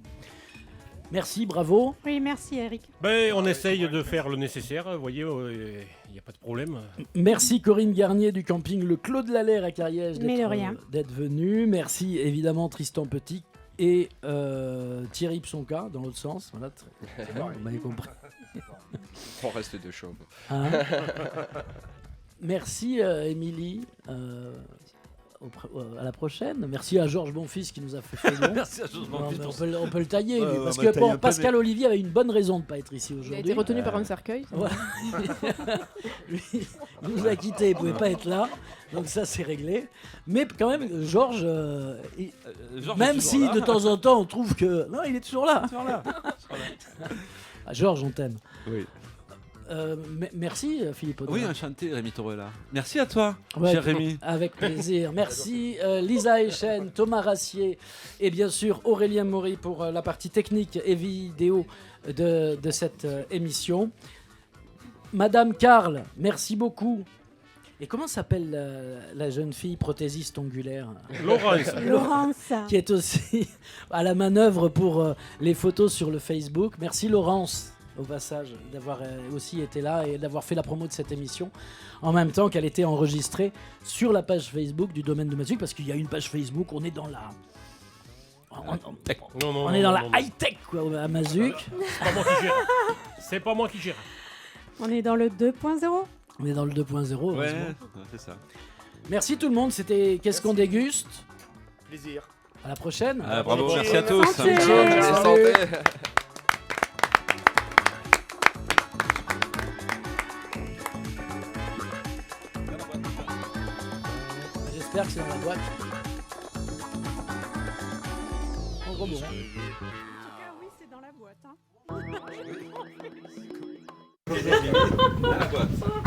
Merci, bravo. Oui, merci Eric. On essaye de faire le nécessaire, vous voyez, il n'y a pas de problème. Merci Corinne Garnier du camping Le Clos de la Laire à Cariège d'être venue. Merci évidemment Tristan Petit et Thierry Psonka dans l'autre sens. Voilà, c'est bon, vous m'avez compris. On reste de chauve. Merci Émilie. À la prochaine. Merci à Georges Bonfils qui nous a fait long. Merci à Georges Bonfils. On peut le tailler, parce que Pascal Olivier avait une bonne raison de ne pas être ici aujourd'hui. Il a été retenu par un cercueil. Voilà. Lui, il nous a quittés, il ne pouvait pas être là. Donc ça, c'est réglé. Mais quand même, Georges, même si de temps en temps on trouve que... Non, il est toujours là. Georges, on t'aime. Oui. Merci Philippe Audouin. Oui, enchanté Rémi Torella. Merci à toi, cher Rémi. Avec plaisir. Merci Lisa Echen, Thomas Rassier et bien sûr Aurélien Maury pour la partie technique et vidéo de cette émission. Madame Carl, merci beaucoup. Et comment s'appelle la jeune fille prothésiste ongulaire ? Laurence. Qui est aussi à la manœuvre pour les photos sur le Facebook. Merci Laurence. Au passage, d'avoir aussi été là et d'avoir fait la promo de cette émission en même temps qu'elle était enregistrée sur la page Facebook du domaine de Mazuc, parce qu'il y a une page Facebook, on est dans la high-tech quoi, à Mazuc. C'est pas moi qui gère. On est dans le 2.0. On est dans le 2.0. Ouais, c'est ça. Merci tout le monde, c'était Qu'est-ce qu'on déguste ? Plaisir. À la prochaine. Bravo, merci à tous. Santé. J'espère que c'est dans la boîte. En gros, bon. Oui, c'est dans la boîte.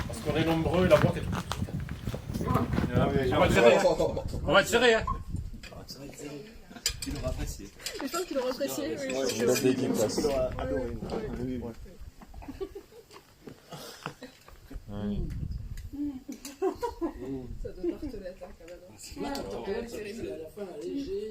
Parce qu'on est nombreux et la boîte est toute. On va te serrer, hein. Tu l'auras apprécié. Je pense qu'il aura apprécié. Ça doit tarteletter quand même. À la fin, léger.